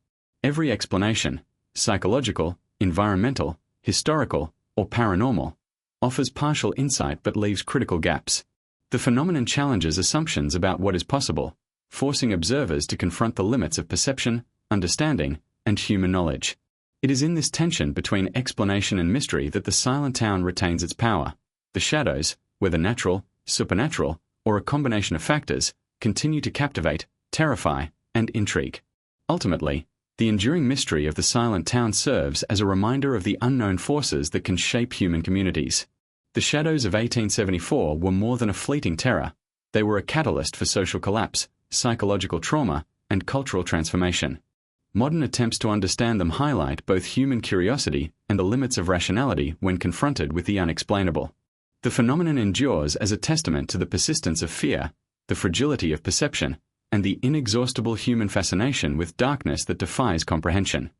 Every explanation, psychological, environmental, historical, or paranormal, offers partial insight but leaves critical gaps. The phenomenon challenges assumptions about what is possible, forcing observers to confront the limits of perception, understanding, and human knowledge. It is in this tension between explanation and mystery that the Silent Town retains its power. The shadows, whether natural, supernatural, or a combination of factors, continue to captivate, terrify, and intrigue. Ultimately, the enduring mystery of the Silent Town serves as a reminder of the unknown forces that can shape human communities. The shadows of 1874 were more than a fleeting terror. They were a catalyst for social collapse, psychological trauma, and cultural transformation. Modern attempts to understand them highlight both human curiosity and the limits of rationality when confronted with the unexplainable. The phenomenon endures as a testament to the persistence of fear, the fragility of perception, and the inexhaustible human fascination with darkness that defies comprehension.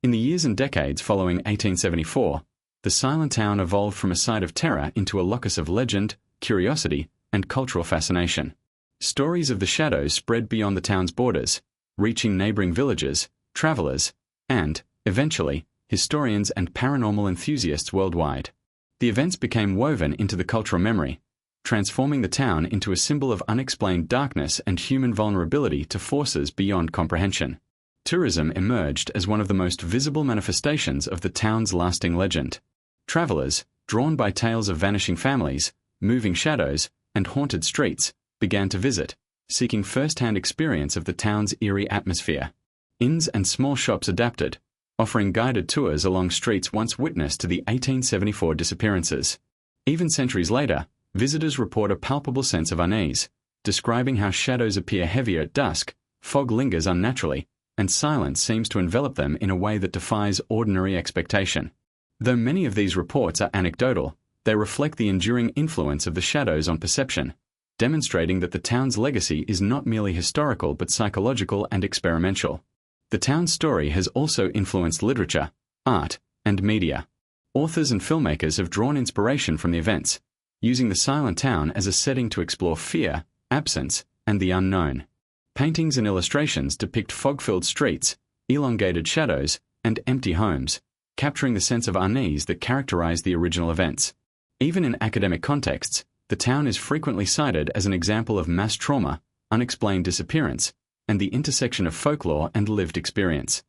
In the years and decades following 1874, the Silent Town evolved from a site of terror into a locus of legend, curiosity, and cultural fascination. Stories of the shadows spread beyond the town's borders, reaching neighboring villages, travelers, and, eventually, historians and paranormal enthusiasts worldwide. The events became woven into the cultural memory, transforming the town into a symbol of unexplained darkness and human vulnerability to forces beyond comprehension. Tourism emerged as one of the most visible manifestations of the town's lasting legend. Travelers, drawn by tales of vanishing families, moving shadows, and haunted streets, began to visit, seeking first-hand experience of the town's eerie atmosphere. Inns and small shops adapted, offering guided tours along streets once witnessed to the 1874 disappearances. Even centuries later, visitors report a palpable sense of unease, describing how shadows appear heavier at dusk, fog lingers unnaturally, and silence seems to envelop them in a way that defies ordinary expectation. Though many of these reports are anecdotal, they reflect the enduring influence of the shadows on perception, demonstrating that the town's legacy is not merely historical but psychological and experimental. The town's story has also influenced literature, art, and media. Authors and filmmakers have drawn inspiration from the events, using the Silent Town as a setting to explore fear, absence, and the unknown. Paintings and illustrations depict fog-filled streets, elongated shadows, and empty homes, capturing the sense of unease that characterized the original events. Even in academic contexts, The town is frequently cited as an example of mass trauma, unexplained disappearance, and the intersection of folklore and lived experience.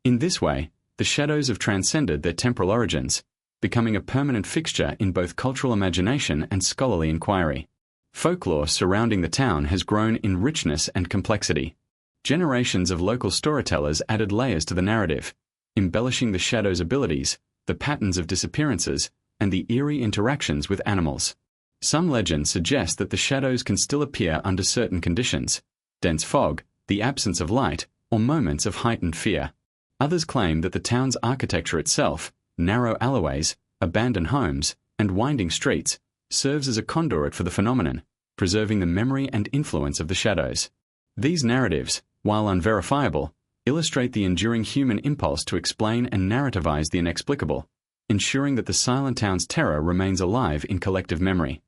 In this way, the shadows have transcended their temporal origins, becoming a permanent fixture in both cultural imagination and scholarly inquiry. Folklore surrounding the town has grown in richness and complexity. Generations of local storytellers added layers to the narrative, embellishing the shadow's abilities, the patterns of disappearances, and the eerie interactions with animals. Some legends suggest that the shadows can still appear under certain conditions: dense fog, the absence of light, or moments of heightened fear. Others claim that the town's architecture itself, narrow alleyways, abandoned homes, and winding streets, serves as a conduit for the phenomenon, preserving the memory and influence of the shadows. These narratives, while unverifiable, illustrate the enduring human impulse to explain and narrativize the inexplicable, ensuring that the silent town's terror remains alive in collective memory.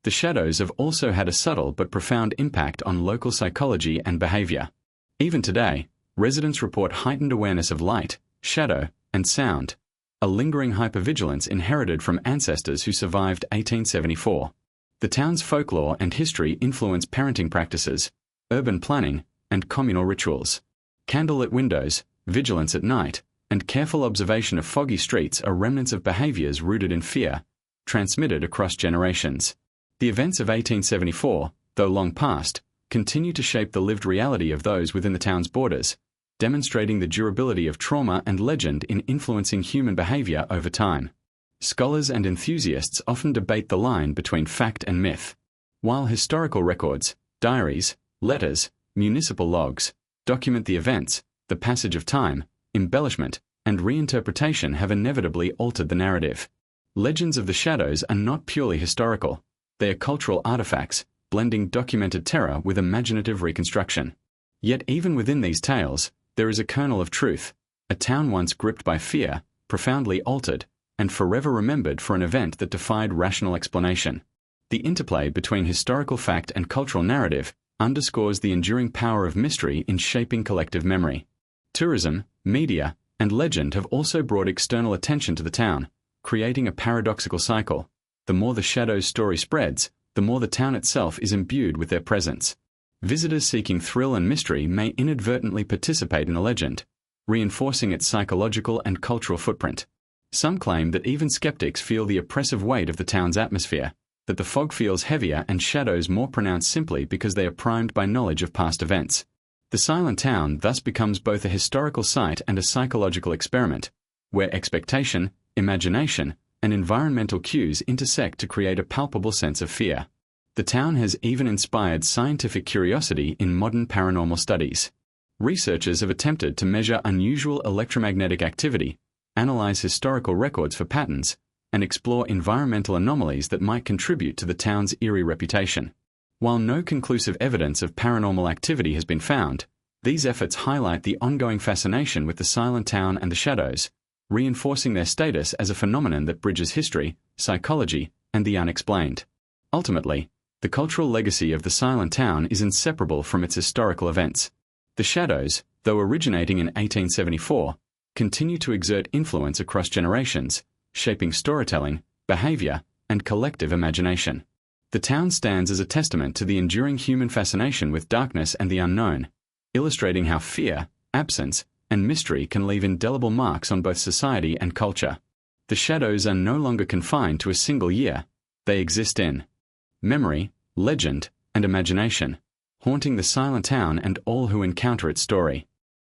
The shadows have also had a subtle but profound impact on local psychology and behavior. Even today, residents report heightened awareness of light, shadow, and sound, a lingering hypervigilance inherited from ancestors who survived 1874. The town's folklore and history influence parenting practices, urban planning, and communal rituals. Candlelit windows, vigilance at night, and careful observation of foggy streets are remnants of behaviors rooted in fear, transmitted across generations. The events of 1874, though long past, continue to shape the lived reality of those within the town's borders, demonstrating the durability of trauma and legend in influencing human behavior over time. Scholars and enthusiasts often debate the line between fact and myth. While historical records, diaries, letters, municipal logs, document the events, the passage of time, embellishment, and reinterpretation have inevitably altered the narrative. Legends of the shadows are not purely historical. They are cultural artifacts, blending documented terror with imaginative reconstruction. Yet even within these tales, there is a kernel of truth, a town once gripped by fear, profoundly altered, and forever remembered for an event that defied rational explanation. The interplay between historical fact and cultural narrative underscores the enduring power of mystery in shaping collective memory. Tourism, media, and legend have also brought external attention to the town, creating a paradoxical cycle. The more the shadows story spreads, the more the town itself is imbued with their presence. Visitors seeking thrill and mystery may inadvertently participate in a legend, reinforcing its psychological and cultural footprint. Some claim that even skeptics feel the oppressive weight of the town's atmosphere, that the fog feels heavier and shadows more pronounced simply because they are primed by knowledge of past events. The silent town thus becomes both a historical site and a psychological experiment, where expectation, imagination, and environmental cues intersect to create a palpable sense of fear. The town has even inspired scientific curiosity in modern paranormal studies. Researchers have attempted to measure unusual electromagnetic activity, analyze historical records for patterns, and explore environmental anomalies that might contribute to the town's eerie reputation. While no conclusive evidence of paranormal activity has been found, these efforts highlight the ongoing fascination with the silent town and the shadows, reinforcing their status as a phenomenon that bridges history, psychology, and the unexplained. Ultimately, the cultural legacy of the silent town is inseparable from its historical events. The shadows, though originating in 1874, continue to exert influence across generations, shaping storytelling, behavior, and collective imagination. The town stands as a testament to the enduring human fascination with darkness and the unknown, illustrating how fear, absence, and mystery can leave indelible marks on both society and culture. The shadows are no longer confined to a single year. They exist in memory, legend, and imagination, haunting the silent town and all who encounter its story.